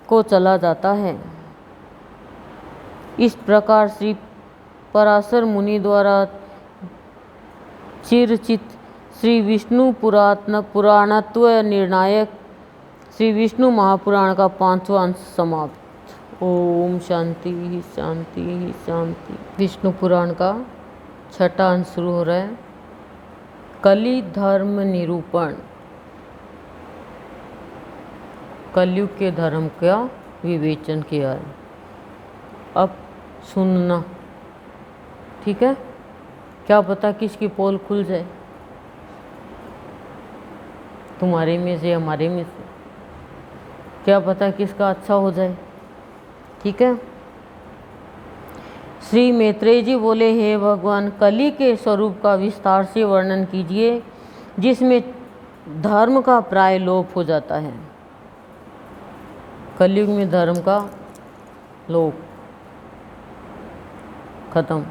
को चला जाता है। इस प्रकार श्री पराशर मुनि द्वारा चिरचित श्री विष्णु पुराणत्व निर्णायक श्री विष्णु महापुराण का 5वां अंश समाप्त। ओम शांति ही शांति ही शांति। विष्णु पुराण का 6वां अंश शुरू हो रहा है। कली धर्म निरूपण। कलयुग के धर्म का विवेचन किया है। अब सुनना, ठीक है? क्या पता किसकी पोल खुल जाए, तुम्हारे में से हमारे में से, क्या पता किसका अच्छा हो जाए, ठीक है? श्री मैत्रेय जी बोले, हे भगवान, कली के स्वरूप का विस्तार से वर्णन कीजिए जिसमें धर्म का प्राय लोप हो जाता है। कलयुग में धर्म का लोप, खत्म।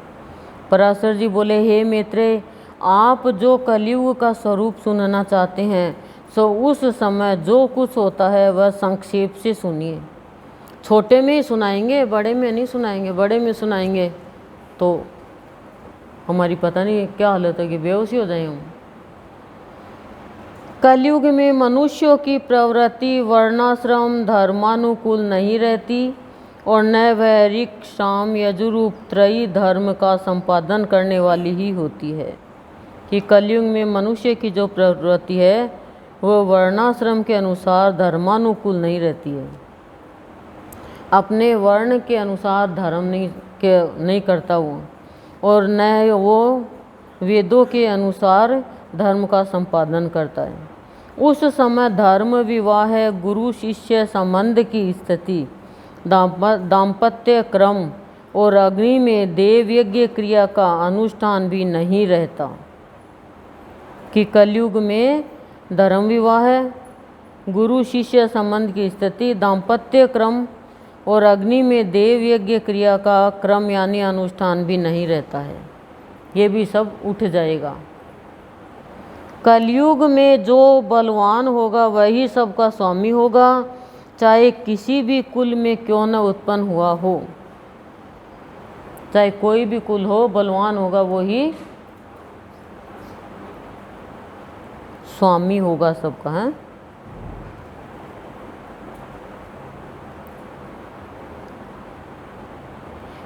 पराशर जी बोले, हे मैत्रेय, आप जो कलयुग का स्वरूप सुनना चाहते हैं सो उस समय जो कुछ होता है वह संक्षेप से सुनिए। छोटे में ही सुनाएंगे, बड़े में नहीं सुनाएंगे। बड़े में सुनाएंगे तो हमारी पता नहीं क्या हालत है कि बेहोशी हो जाए हम। कलयुग में मनुष्यों की प्रवृत्ति वर्णाश्रम धर्मानुकूल नहीं रहती और न वह ऋक् साम यजुरूप त्रयी धर्म का संपादन करने वाली ही होती है। कि कलयुग में मनुष्य की जो प्रवृत्ति है वह वर्णाश्रम के अनुसार धर्मानुकूल नहीं रहती है। अपने वर्ण के अनुसार धर्म नहीं करता वो, और न वो वेदों के अनुसार धर्म का संपादन करता है। उस समय धर्म विवाह गुरु शिष्य संबंध की स्थिति, दाम्पत्य क्रम और अग्नि में देव यज्ञ क्रिया का अनुष्ठान भी नहीं रहता। कि कलयुग में धर्म विवाह गुरु शिष्य संबंध की स्थिति, दाम्पत्य क्रम और अग्नि में देव यज्ञ क्रिया का क्रम यानी अनुष्ठान भी नहीं रहता है। ये भी सब उठ जाएगा। कलयुग में जो बलवान होगा वही सबका स्वामी होगा, चाहे किसी भी कुल में क्यों न उत्पन्न हुआ हो। चाहे कोई भी कुल हो, बलवान होगा वही स्वामी होगा सबका, है।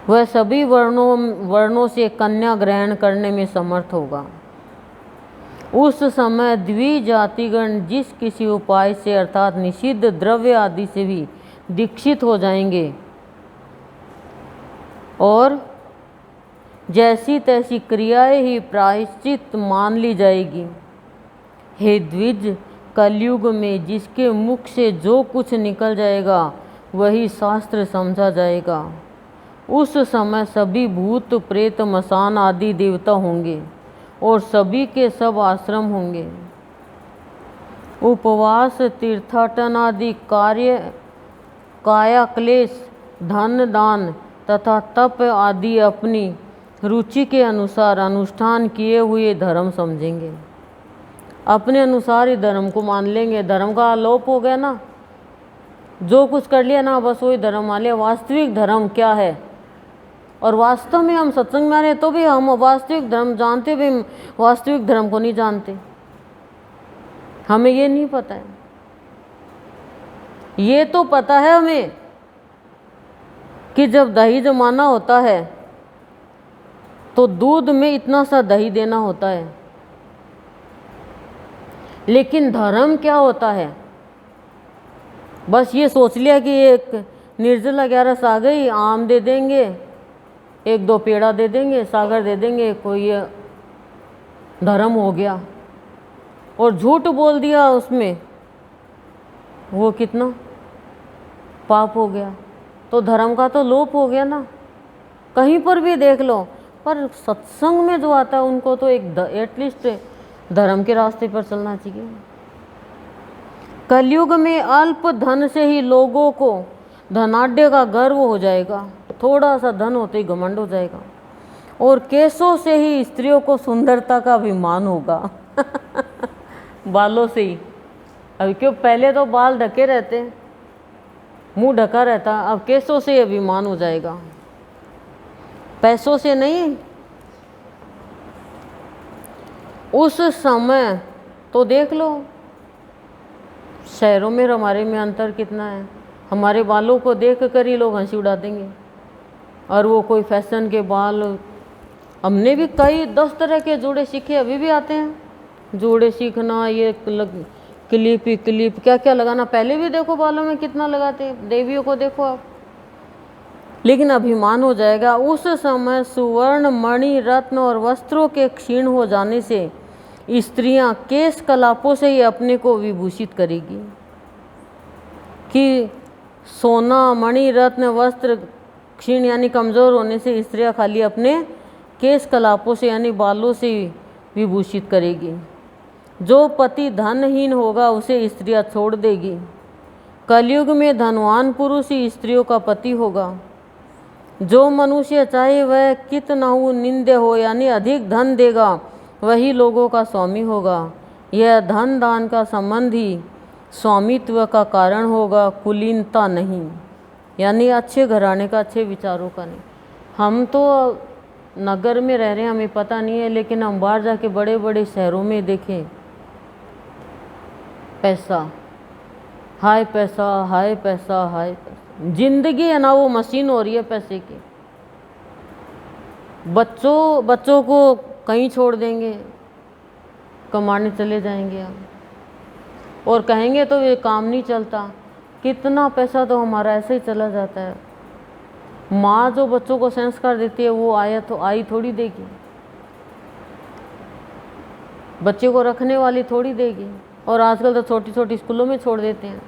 वह सभी वर्णों से कन्या ग्रहण करने में समर्थ होगा। उस समय द्विजातिगण जिस किसी उपाय से अर्थात निषिद्ध द्रव्य आदि से भी दीक्षित हो जाएंगे और जैसी तैसी क्रियाएं ही प्रायश्चित मान ली जाएगी। हे द्विज, कलयुग में जिसके मुख से जो कुछ निकल जाएगा वही शास्त्र समझा जाएगा। उस समय सभी भूत प्रेत मसान आदि देवता होंगे और सभी के सब आश्रम होंगे। उपवास तीर्थाटन आदि कार्य, काया क्लेश, धन दान तथा तप आदि अपनी रुचि के अनुसार अनुष्ठान किए हुए धर्म समझेंगे। अपने अनुसार ही धर्म को मान लेंगे। धर्म का आलोप हो गया ना, जो कुछ कर लिया ना बस वही धर्म मान लिया। वास्तविक धर्म क्या है? और वास्तव में हम सत्संग में आ रहे तो भी हम वास्तविक धर्म जानते भी वास्तविक धर्म को नहीं जानते। हमें ये नहीं पता है। ये तो पता है हमें कि जब दही जमाना होता है तो दूध में इतना सा दही देना होता है, लेकिन धर्म क्या होता है? बस ये सोच लिया कि एक निर्जला 11 आ गई, आम दे देंगे, 1-2 पेड़ा दे देंगे, सागर दे देंगे, कोई धर्म हो गया। और झूठ बोल दिया उसमें, वो कितना पाप हो गया। तो धर्म का तो लोप हो गया ना। कहीं पर भी देख लो, पर सत्संग में जो आता है उनको तो एटलीस्ट धर्म के रास्ते पर चलना चाहिए। कलयुग में अल्प धन से ही लोगों को धनाढ्य का गर्व हो जाएगा। थोड़ा सा धन होते ही घमंड हो जाएगा। और केसों से ही स्त्रियों को सुंदरता का अभिमान होगा। बालों से ही। अभी क्यों, पहले तो बाल ढके रहते, मुंह ढका रहता, अब केसों से अभिमान हो जाएगा। पैसों से नहीं। उस समय तो देख लो शहरों में और हमारे में अंतर कितना है। हमारे बालों को देख कर ही लोग हंसी उड़ा देंगे, और वो कोई फैशन के बाल। हमने भी कई 10 तरह के जोड़े सीखे, अभी भी आते हैं जोड़े सीखना, ये क्लिप ही क्लिप क्या क्या लगाना। पहले भी देखो बालों में कितना लगाते हैं, देवियों को देखो आप। लेकिन अभिमान हो जाएगा। उस समय सुवर्ण मणि रत्न और वस्त्रों के क्षीण हो जाने से स्त्रियां केश कलापों से ही अपने को विभूषित करेगी। कि सोना मणि रत्न वस्त्र क्षीण यानी कमज़ोर होने से स्त्रियां खाली अपने केश कलापों से यानी बालों से विभूषित करेगी। जो पति धनहीन होगा उसे स्त्रियां छोड़ देगी। कलयुग में धनवान पुरुष ही स्त्रियों का पति होगा। जो मनुष्य चाहे वह कितना हो निंद्य हो यानी अधिक धन देगा वही लोगों का स्वामी होगा। यह धन दान का संबंध ही स्वामित्व का कारण होगा, कुलीनता नहीं, यानी अच्छे घराने का, अच्छे विचारों का नहीं। हम तो नगर में रह रहे हैं, हमें पता नहीं है, लेकिन हम बाहर जाके बड़े बड़े शहरों में देखें, पैसा, हाय पैसा, हाय पैसा, हाय पैसा। जिंदगी है ना वो मशीन हो रही है पैसे की। बच्चों को कहीं छोड़ देंगे, कमाने चले जाएंगे हम, और कहेंगे तो ये काम नहीं चलता। कितना पैसा तो हमारा ऐसे ही चला जाता है। माँ जो बच्चों को संस्कार देती है वो आई थोड़ी देगी, बच्चे को रखने वाली थोड़ी देगी। और आजकल तो छोटी छोटी स्कूलों में छोड़ देते हैं।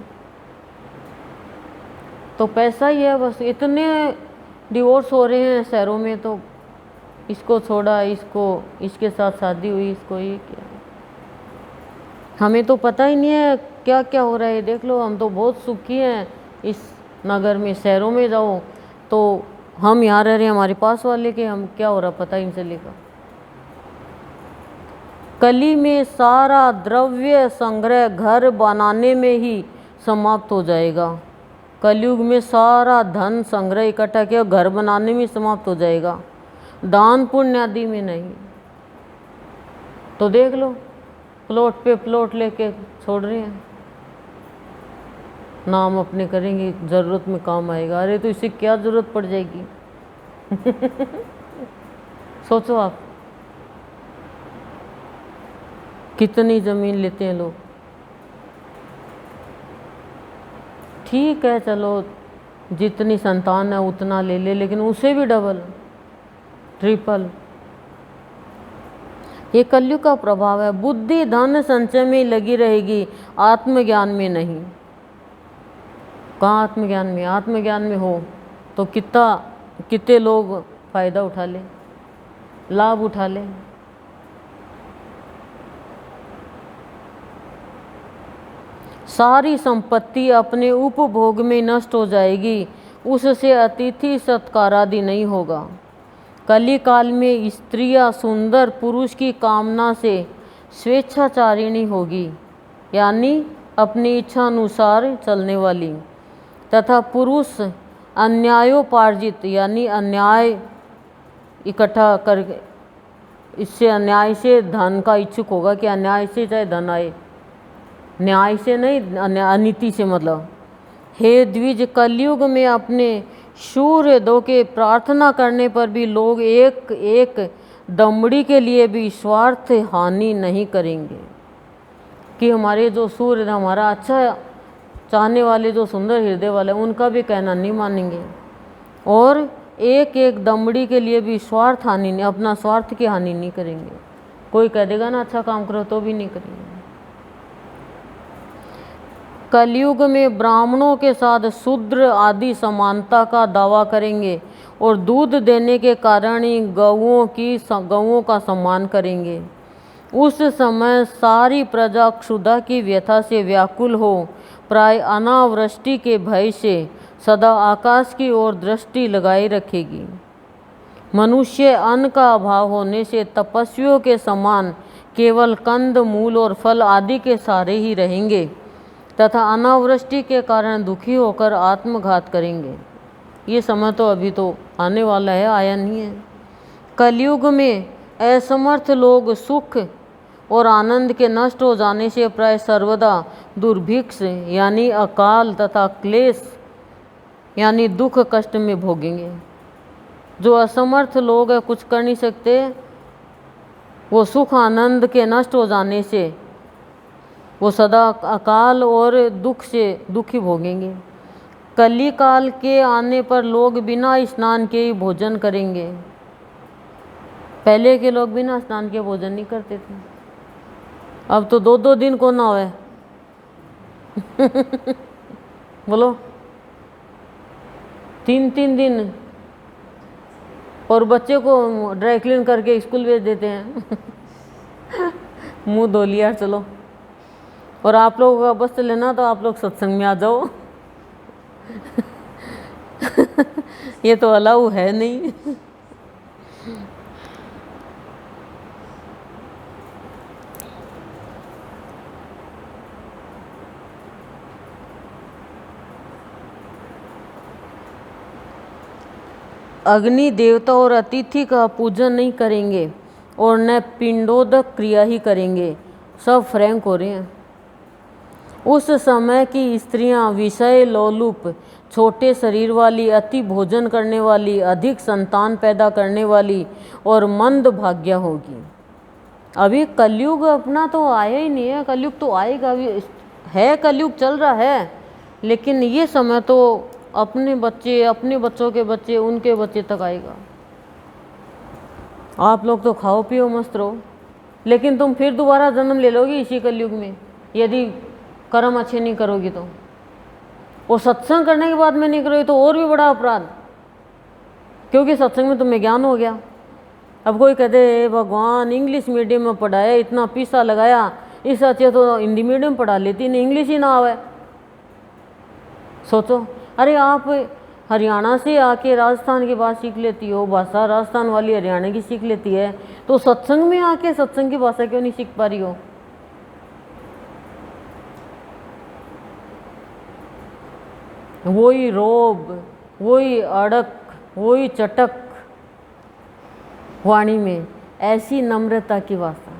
तो पैसा ही है बस। इतने डिवोर्स हो रहे हैं शहरों में, तो इसको छोड़ा, इसको, इसके साथ शादी हुई, इसको ये किया। हमें तो पता ही नहीं है क्या क्या हो रहा है। देख लो, हम तो बहुत सुखी हैं इस नगर में। शहरों में जाओ तो हम यहाँ रह रहे हैं, हमारे पास वाले के हम क्या हो रहा पता ही नहीं चलेगा। कली में सारा द्रव्य संग्रह घर बनाने में ही समाप्त हो जाएगा। कलयुग में सारा धन संग्रह इकट्ठा किया घर बनाने में समाप्त हो जाएगा, दान पुण्य आदि में नहीं। तो देख लो, प्लॉट पे प्लॉट लेके छोड़ रहे हैं, नाम अपने करेंगे, ज़रूरत में काम आएगा। अरे तो इससे क्या ज़रूरत पड़ जाएगी? सोचो आप, कितनी ज़मीन लेते हैं लोग। ठीक है चलो, जितनी संतान है उतना ले ले, लेकिन उसे भी डबल ट्रिपल। ये कलयुग का प्रभाव है। बुद्धि धन संचय में लगी रहेगी, आत्मज्ञान में नहीं। कहाँ आत्मज्ञान में? आत्मज्ञान में हो तो कितने लोग फायदा उठा ले, लाभ उठा ले। सारी संपत्ति अपने उपभोग में नष्ट हो जाएगी, उससे अतिथि सत्कार आदि नहीं होगा। कली काल में स्त्रियां सुंदर पुरुष की कामना से स्वेच्छाचारिणी होगी, यानी अपनी इच्छा अनुसार चलने वाली, तथा पुरुष अन्यायोपार्जित यानी अन्याय इकट्ठा कर, इससे अन्याय से धन का इच्छुक होगा कि अन्याय से चाहे धन आए, न्याय से नहीं, अनीति से मतलब। हे द्विज, कलयुग में अपने सूर्य दो के प्रार्थना करने पर भी लोग एक एक दमड़ी के लिए भी स्वार्थ हानि नहीं करेंगे। कि हमारे जो सूर्य, हमारा अच्छा चाहने वाले, जो सुंदर हृदय वाले, उनका भी कहना नहीं मानेंगे, और एक एक दमड़ी के लिए भी स्वार्थ हानि नहीं, अपना स्वार्थ की हानि नहीं करेंगे। कोई कह देगा ना अच्छा काम करो तो भी नहीं करेंगे। कलयुग में ब्राह्मणों के साथ शूद्र आदि समानता का दावा करेंगे, और दूध देने के कारण ही गौओं का सम्मान करेंगे। उस समय सारी प्रजा क्षुधा की व्यथा से व्याकुल हो प्राय अनावृष्टि के भय से सदा आकाश की ओर दृष्टि लगाए रखेगी। मनुष्य अन्न का अभाव होने से तपस्वियों के समान केवल कंद मूल और फल आदि के सहारे ही रहेंगे, तथा अनावृष्टि के कारण दुखी होकर आत्मघात करेंगे। ये समय तो अभी तो आने वाला है, आया नहीं है। कलयुग में असमर्थ लोग सुख और आनंद के नष्ट हो जाने से प्राय सर्वदा दुर्भिक्ष यानी अकाल तथा क्लेश यानी दुख कष्ट में भोगेंगे। जो असमर्थ लोग हैं, कुछ कर नहीं सकते, वो सुख आनंद के नष्ट हो जाने से वो सदा अकाल और दुख से दुखी भोगेंगे। कली काल के आने पर लोग बिना स्नान के ही भोजन करेंगे। पहले के लोग बिना स्नान के भोजन नहीं करते थे, अब तो 2-2 दिन को ना होए बोलो, 3-3 दिन, और बच्चे को ड्राई क्लीन करके स्कूल भेज देते हैं मुंह धो लिया चलो। और आप लोगों का बस लेना तो आप लोग सत्संग में आ जाओ ये तो अलाउ है नहीं अग्नि देवता और अतिथि का पूजन नहीं करेंगे और न पिंडोदक क्रिया ही करेंगे। सब फ्रैंक हो रहे हैं। उस समय की स्त्रियां विषय लोलुप, छोटे शरीर वाली, अति भोजन करने वाली, अधिक संतान पैदा करने वाली और मंद भाग्य होगी। अभी कलयुग अपना तो आया ही नहीं है, कलयुग तो आएगा, अभी है, कलयुग चल रहा है, लेकिन ये समय तो अपने बच्चे, अपने बच्चों के बच्चे, उनके बच्चे तक आएगा। आप लोग तो खाओ पियो मस्त रहो, लेकिन तुम फिर दोबारा जन्म ले लोगी इसी कलयुग में यदि कर्म अच्छे नहीं करोगी तो। और सत्संग करने के बाद में नहीं करोगी तो और भी बड़ा अपराध, क्योंकि सत्संग में तुम्हें ज्ञान हो गया। अब कोई कहते भगवान इंग्लिश मीडियम में पढ़ाया, इतना पैसा लगाया, इस अच्छे तो हिंदी मीडियम पढ़ा लेती, नहीं इंग्लिश ही ना आवे। सोचो, अरे आप हरियाणा से आके राजस्थान की बात सीख लेती हो, भाषा राजस्थान वाली हरियाणा की सीख लेती है, तो सत्संग में आके सत्संग की भाषा क्यों नहीं सीख पा रही हो? वही रोब, वही अड़क, वही चटक वाणी में, ऐसी नम्रता की भाषा।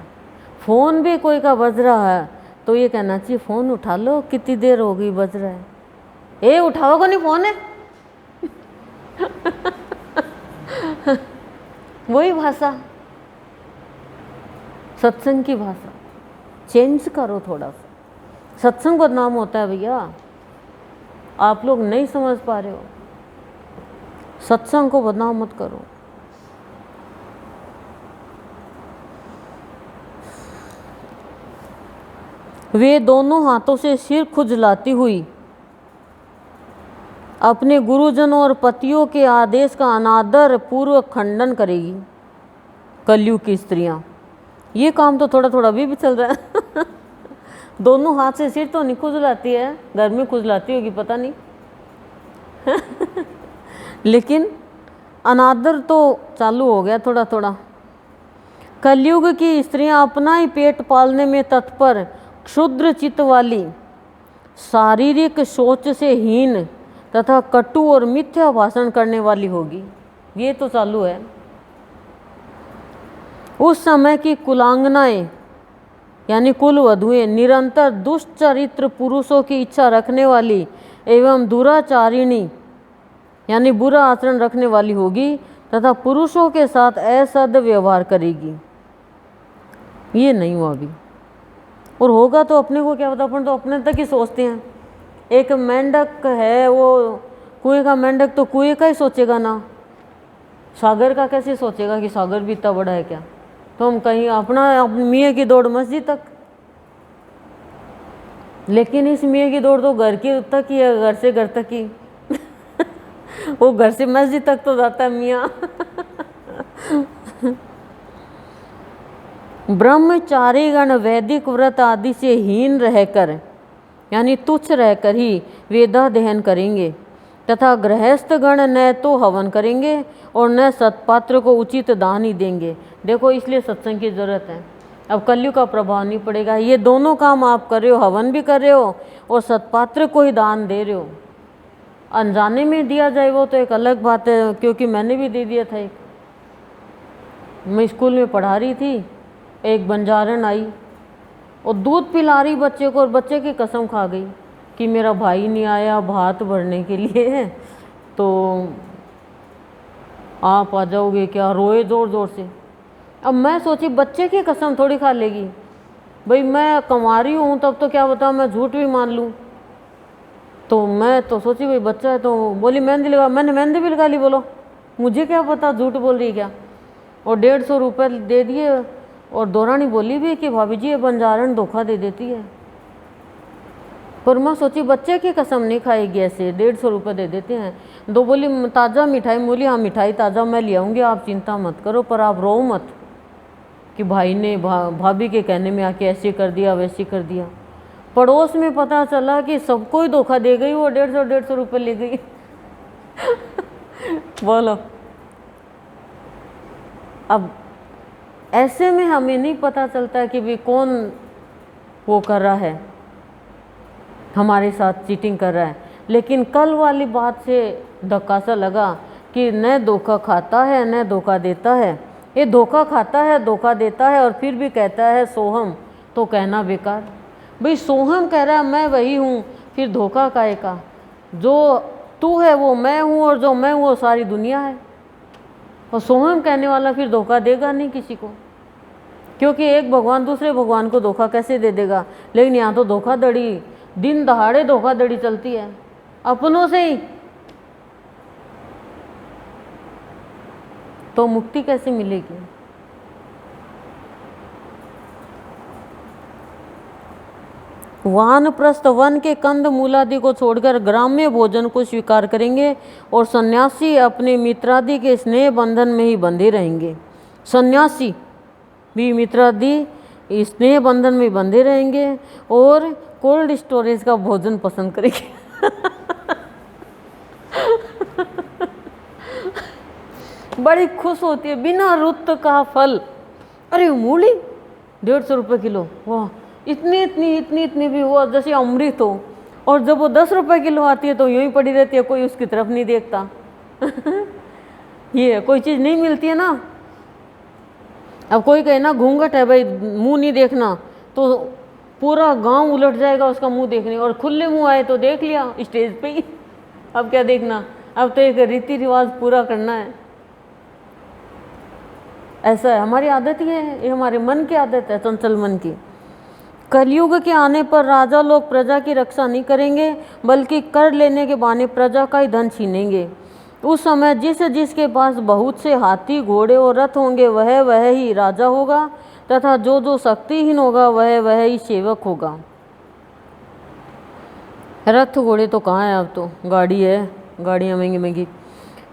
फ़ोन भी कोई का बज रहा है तो ये कहना चाहिए फ़ोन उठा लो, कितनी देर हो गई बज रहा है, ए उठाओ को नहीं फ़ोन है वही भाषा, सत्संग की भाषा चेंज करो थोड़ा सा। सत्संग बदनाम होता है भैया, आप लोग नहीं समझ पा रहे हो। सत्संग को बदनाम मत करो। वे दोनों हाथों से सिर खुजलाती हुई अपने गुरुजन और पतियों के आदेश का अनादर पूर्वक खंडन करेगी। कलयुग की स्त्रियां, ये काम तो थोड़ा थोड़ा अभी भी चल रहा है दोनों हाथ से सिर तो नहीं खुजलाती है, घर में खुजलाती होगी पता नहीं लेकिन अनादर तो चालू हो गया थोड़ा थोड़ा। कलयुग की स्त्रियां अपना ही पेट पालने में तत्पर, क्षुद्र चित्त वाली, शारीरिक सोच से हीन तथा कटु और मिथ्या भाषण करने वाली होगी। ये तो चालू है। उस समय की कुलांगनाएं यानी कुल वधुएं निरंतर दुष्चरित्र पुरुषों की इच्छा रखने वाली एवं दुराचारिणी यानी बुरा आचरण रखने वाली होगी तथा पुरुषों के साथ असद व्यवहार करेगी। ये नहीं हुआ अभी, और होगा तो अपने को क्या पता, अपन तो अपने तक ही सोचते हैं। एक मेंढक है, वो कुएं का मेंढक तो कुएं का ही सोचेगा ना, सागर का कैसे सोचेगा कि सागर भी इतना बड़ा है क्या। तो हम कहीं अपना मियाँ की दौड़ मस्जिद तक, लेकिन इस मियाँ की दौड़ तो घर की तक ही है, घर से घर तक ही वो घर से मस्जिद तक तो जाता है मियाँ ब्रह्मचारीगण वैदिक व्रत आदि से हीन रहकर यानी तुच्छ रहकर ही वेदाध्ययन करेंगे तथा गृहस्थगण न तो हवन करेंगे और न सत्पात्र को उचित दान ही देंगे। देखो, इसलिए सत्संग की जरूरत है। अब कलयुग का प्रभाव नहीं पड़ेगा। ये दोनों काम आप कर रहे हो, हवन भी कर रहे हो और सत्पात्र को ही दान दे रहे हो। अनजाने में दिया जाए वो तो एक अलग बात है, क्योंकि मैंने भी दे दिया था। एक मैं स्कूल में पढ़ा रही थी, एक बंजारन आई और दूध पिला रही बच्चे को, और बच्चे की कसम खा गई कि मेरा भाई नहीं आया भात भरने के लिए, तो आप आ जाओगे क्या। रोए ज़ोर ज़ोर से। अब मैं सोची बच्चे की कसम थोड़ी खा लेगी भाई, मैं कमा रही हूँ तब तो क्या बता, मैं झूठ भी मान लूँ। तो मैं तो सोची भाई बच्चा है, तो बोली मेहंदी लगा। मैंने मेहंदी भी लगा ली। बोलो मुझे क्या पता झूठ बोल रही है क्या। और 150 रुपये दे दिए। और दौरानी बोली भी कि भाभी जी ये बंजारन धोखा दे देती है। पर मैं सोची बच्चे की कसम नहीं खाएगी ऐसे, 150 रुपये दे देते हैं। दो बोली ताज़ा मिठाई, बोली हाँ मिठाई ताज़ा मैं ले आऊँगी, आप चिंता मत करो, पर आप रो मत कि भाई ने भाभी के कहने में आके ऐसे कर दिया वैसे कर दिया। पड़ोस में पता चला कि सबको ही धोखा दे गई, वो 150 रुपये ले गई। बोलो अब ऐसे में हमें नहीं पता चलता कि भी कौन वो कर रहा है, हमारे साथ चीटिंग कर रहा है। लेकिन कल वाली बात से धक्का सा लगा कि न धोखा खाता है न धोखा देता है। ये धोखा खाता है धोखा देता है और फिर भी कहता है सोहम, तो कहना बेकार। भाई सोहम कह रहा है मैं वही हूँ, फिर धोखा काहे का। जो तू है वो मैं हूँ, और जो मैं हूँ वो सारी दुनिया है। और सोहम कहने वाला फिर धोखा देगा नहीं किसी को, क्योंकि एक भगवान दूसरे भगवान को धोखा कैसे दे देगा। लेकिन यहाँ तो धोखाधड़ी दिन दहाड़े धोखाधड़ी चलती है अपनों से ही, तो मुक्ति कैसे मिलेगी। वानप्रस्थ वन के कंद मूलादि को छोड़कर ग्राम्य भोजन को स्वीकार करेंगे और सन्यासी अपने मित्रादि के स्नेह बंधन में ही बंधे रहेंगे। सन्यासी भी मित्रादि स्नेह बंधन में बंधे रहेंगे और कोल्ड स्टोरेज का भोजन पसंद करेंगे। बड़ी खुश होती है। बिना रुत का फल, अरे मूली 150 रुपये किलो, वाह इतनी इतनी इतनी इतनी भी हुआ जैसे अमृत हो। और जब वो 10 रुपये किलो आती है तो यूं ही पड़ी रहती है, कोई उसकी तरफ नहीं देखता। ये कोई चीज़ नहीं मिलती है ना। अब कोई कहे ना घूंघट है भाई मुंह नहीं देखना, तो पूरा गांव उलट जाएगा उसका मुंह देखने। और खुले मुंह आए तो देख लिया स्टेज पे ही। अब क्या देखना, अब तो एक रीति रिवाज पूरा करना है। ऐसा है, हमारी आदत ही है, ये हमारे मन की आदत है, चंचल मन की। कलयुग के आने पर राजा लोग प्रजा की रक्षा नहीं करेंगे, बल्कि कर लेने के बहाने प्रजा का ही धन छीनेंगे। उस समय जिस जिसके पास बहुत से हाथी घोड़े और रथ होंगे वह ही राजा होगा, तथा जो जो शक्तिहीन होगा वह ही सेवक होगा। रथ घोड़े तो कहाँ है, अब तो गाड़ी है, गाड़ियाँ महंगी महंगी।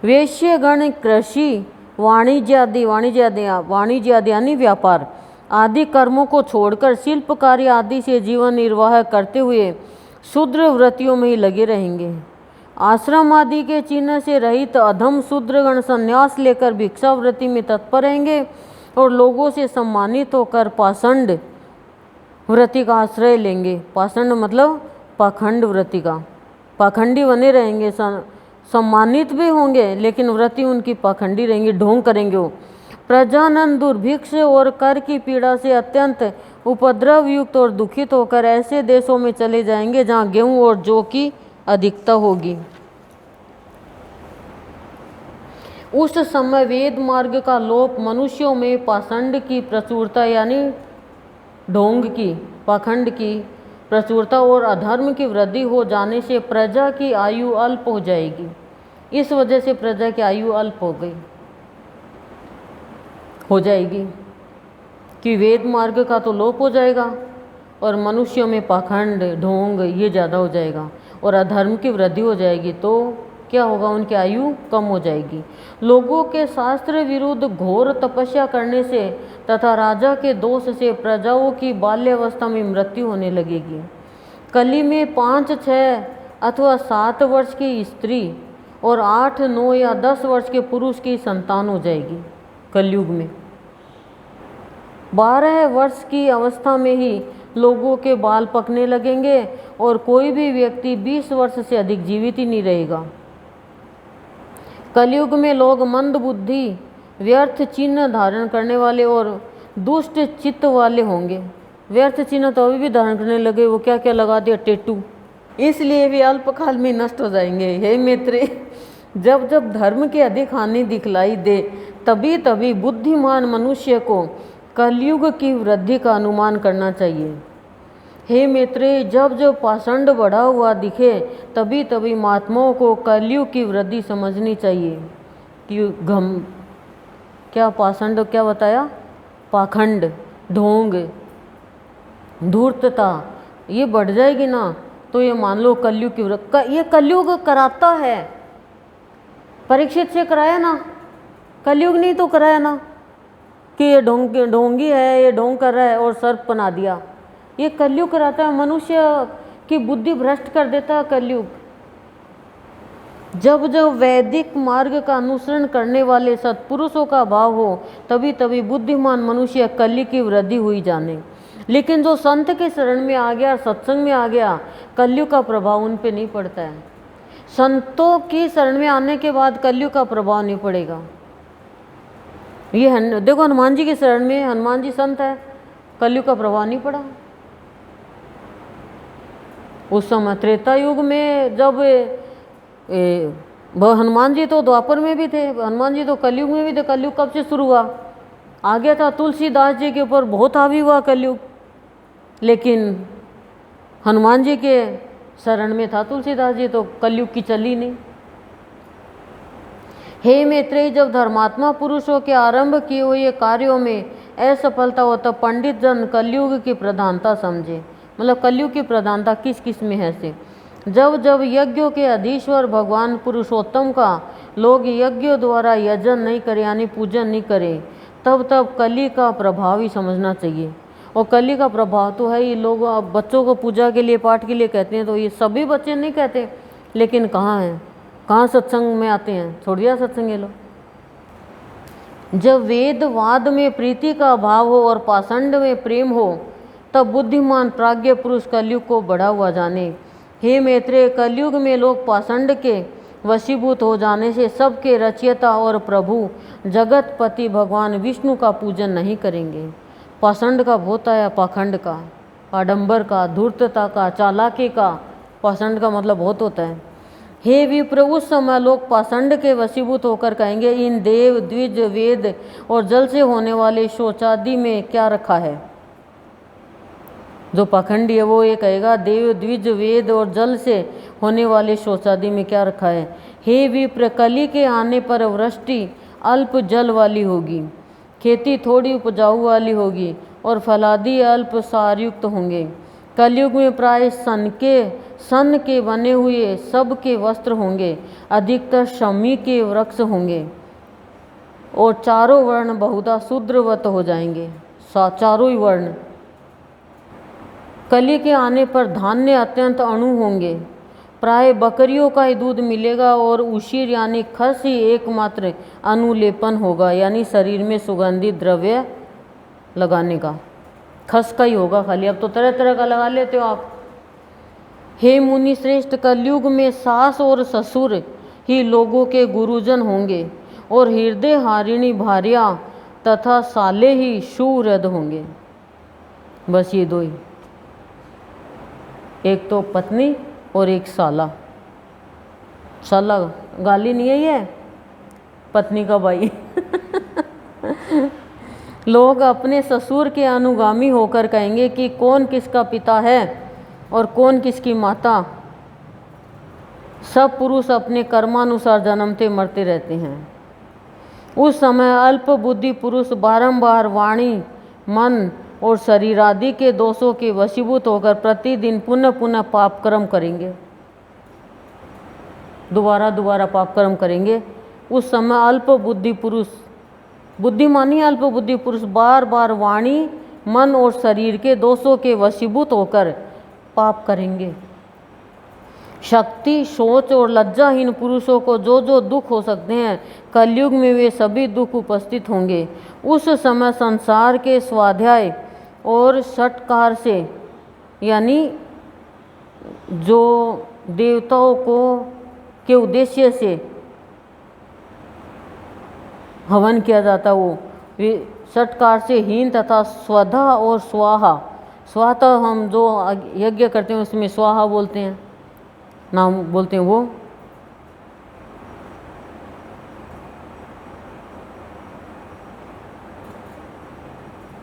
वेश्यगण कृषि वाणिज्य आदि यानी व्यापार आदि कर्मों को छोड़कर शिल्प कार्य आदि से जीवन निर्वाह करते हुए शूद्र व्रतियों में ही लगे रहेंगे। आश्रम आदि के चिन्ह से रहित अधम शूद्रगण संन्यास लेकर भिक्षावृत्ति में तत्पर रहेंगे और लोगों से सम्मानित होकर पाषंड व्रति का आश्रय लेंगे। पाषंड मतलब पाखंड व्रति का, पाखंडी बने रहेंगे, सम्मानित भी होंगे लेकिन व्रति उनकी पाखंडी रहेंगी, ढोंग करेंगे वो। प्रजानन दुर्भिक्ष और कर की पीड़ा से अत्यंत उपद्रव युक्त और दुखित होकर ऐसे देशों में चले जाएंगे जहाँ गेहूं और जौ की अधिकता होगी। उस समय वेद मार्ग का लोप मनुष्यों में पाषंड की प्रचुरता यानी ढोंग की, पाखंड की प्रचुरता और अधर्म की वृद्धि हो जाने से प्रजा की आयु अल्प हो जाएगी। इस वजह से प्रजा की आयु अल्प हो जाएगी कि वेद मार्ग का तो लोप हो जाएगा और मनुष्यों में पाखंड ढोंग ये ज़्यादा हो जाएगा और अधर्म की वृद्धि हो जाएगी। तो क्या होगा, उनकी आयु कम हो जाएगी। लोगों के शास्त्र विरुद्ध घोर तपस्या करने से तथा राजा के दोष से प्रजाओं की बाल्यावस्था में मृत्यु होने लगेगी। कली में 5, 6 अथवा 7 वर्ष की स्त्री और 8, 9 या 10 वर्ष के पुरुष की संतान हो जाएगी कलयुग में। 12 वर्ष की अवस्था में ही लोगों के बाल पकने लगेंगे और कोई भी व्यक्ति 20 वर्ष से अधिक जीवित ही नहीं रहेगा। कलयुग में लोग मंद बुद्धि, व्यर्थ चिन्ह धारण करने वाले और दुष्ट चित्त वाले होंगे। व्यर्थ चिन्ह तो अभी भी धारण करने लगे, वो क्या क्या लगा दिया, टेटू, इसलिए वे अल्पकाल में नष्ट हो जाएंगे। हे मित्र, जब जब धर्म की अधिक हानि दिखलाई दे तभी तभी बुद्धिमान मनुष्य को कलयुग की वृद्धि का अनुमान करना चाहिए। हे मित्र, जब जब पाषंड बढ़ा हुआ दिखे तभी तभी महात्माओं को कलयुग की वृद्धि समझनी चाहिए कि क्या पाषंड क्या बताया, पाखंड, ढोंग, धूर्तता ये बढ़ जाएगी ना तो ये मान लो कलयुग की वृद्धि। ये कलयुग कराता है, परीक्षित से कराया ना, कलयुग नहीं तो कराया ना कि ये ढोंगी है, ये ढोंग कर रहा है और सर्प बना दिया। ये कलयुग कराता है, मनुष्य की बुद्धि भ्रष्ट कर देता है कलयुग। जब जब वैदिक मार्ग का अनुसरण करने वाले सत्पुरुषों का भाव हो तभी तभी बुद्धिमान मनुष्य कलयुग की वृद्धि हुई जाने। लेकिन जो संत के शरण में आ गया, सत्संग में आ गया, कलयुग का प्रभाव उन पे नहीं पड़ता है। संतों की शरण में आने के बाद कलयुग का प्रभाव नहीं पड़ेगा। ये देखो हनुमान जी की शरण में, हनुमान जी संत है, कलयुग का प्रभाव नहीं पड़ा। उस समय त्रेता युग में जब हनुमान जी तो द्वापर में भी थे, हनुमान जी तो कलयुग में भी थे। कलयुग कब से शुरू हुआ? आ गया था तुलसीदास जी के ऊपर बहुत हावी हुआ कलयुग, लेकिन हनुमान जी के शरण में था तुलसीदास जी, तो कलयुग की चली नहीं। हे मैत्रेय, जब धर्मात्मा पुरुषों के आरंभ किए हुए कार्यों में असफलता हो तब पंडित जन कलयुग की प्रधानता समझे। मतलब कलयुग की प्रधानता किस किस में है से, जब जब यज्ञों के अधीश्वर भगवान पुरुषोत्तम का लोग यज्ञों द्वारा यजन नहीं करे यानी पूजन नहीं करे, तब तब कली का प्रभाव ही समझना चाहिए। और कली का प्रभाव तो है, ये लोग अब बच्चों को पूजा के लिए पाठ के लिए कहते हैं, तो ये सभी बच्चे नहीं कहते, लेकिन कहाँ हैं, कहाँ सत्संग में आते हैं, छोड़ दिया सत्संग ये लोग। जब वेदवाद में प्रीति का भाव हो और पाषंड में प्रेम हो तब बुद्धिमान प्राज्ञ पुरुष कलयुग को बढ़ा हुआ जाने। हे मैत्रेय, कलयुग में लोग पाषंड के वशीभूत हो जाने से सबके रचयिता और प्रभु जगतपति भगवान विष्णु का पूजन नहीं करेंगे। पाषंड का बहुत आया, पाखंड का, आडंबर का, धूर्तता का, चालाकी का। पाषंड का मतलब बहुत होता है। हे विप्र, उस समय लोग पाषंड के वशीभूत होकर कहेंगे, इन देव द्विज वेद और जल से होने वाले शौचादि में क्या रखा है। जो पाखंडी है वो ये कहेगा, देव द्विज वेद और जल से होने वाले शौचादि में क्या रखा है। हे विप्र, कली के आने पर वृष्टि अल्प जल वाली होगी, खेती थोड़ी उपजाऊ वाली होगी और फलादि अल्प सारयुक्त होंगे। कलयुग में प्राय सन के बने हुए सब के वस्त्र होंगे, अधिकतर शमी के वृक्ष होंगे और चारों वर्ण बहुधा शूद्रवत हो जाएंगे। चारों ही वर्ण। कली के आने पर धान्य अत्यंत अणु होंगे, प्राय बकरियों का ही दूध मिलेगा और उशीर यानी खस ही एकमात्र अनुलेपन होगा, यानी शरीर में सुगंधित द्रव्य लगाने का खस का ही होगा खाली। अब तो तरह तरह का लगा लेते हो आप। हे मुनि श्रेष्ठ, कलयुग में सास और ससुर ही लोगों के गुरुजन होंगे और हृदय हारिणी भार्या तथा साले ही शूरद होंगे। बस ये दो ही, एक तो पत्नी और एक साला। साला गाली नहीं है ये, पत्नी का भाई। लोग अपने ससुर के अनुगामी होकर कहेंगे कि कौन किसका पिता है और कौन किसकी माता। सब पुरुष अपने कर्मानुसार जन्मते मरते रहते हैं। उस समय अल्प बुद्धि पुरुष बारंबार वाणी, मन और शरीर आदि के दोषों के वशीभूत होकर प्रतिदिन पुनः पुनः पाप कर्म करेंगे, दोबारा दोबारा पाप कर्म करेंगे। उस समय अल्प बुद्धि पुरुष, बुद्धिमानी अल्प बुद्धि पुरुष बार बार वाणी, मन और शरीर के दोषों के वशीभूत होकर पाप करेंगे। शक्ति, सोच और लज्जाहीन पुरुषों को जो जो दुख हो सकते हैं, कलयुग में वे सभी दुख उपस्थित होंगे। उस समय संसार के स्वाध्याय और षटकार से, यानी जो देवताओं को के उद्देश्य से हवन किया जाता, वो षटकार से हीन तथा स्वधा और स्वाहा, स्वाहा हम जो यज्ञ करते हैं उसमें स्वाहा बोलते हैं, नाम बोलते हैं वो,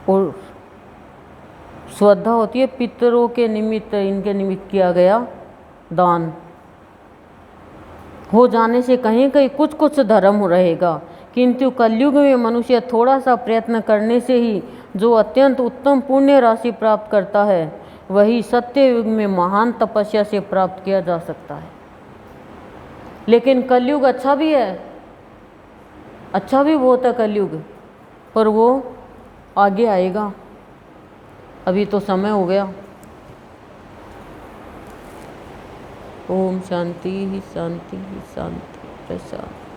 और श्रद्धा होती है पितरों के निमित्त, इनके निमित्त किया गया दान। हो जाने से कहीं कहीं कुछ कुछ धर्म रहेगा, किंतु कलयुग में मनुष्य थोड़ा सा प्रयत्न करने से ही जो अत्यंत उत्तम पुण्य राशि प्राप्त करता है, वही सत्य युग में महान तपस्या से प्राप्त किया जा सकता है। लेकिन कलयुग अच्छा भी है, अच्छा भी बहुत है कलयुग, पर वो आगे आएगा, अभी तो समय हो गया। ओम शांति ही शांति ही शांति प्रसाद।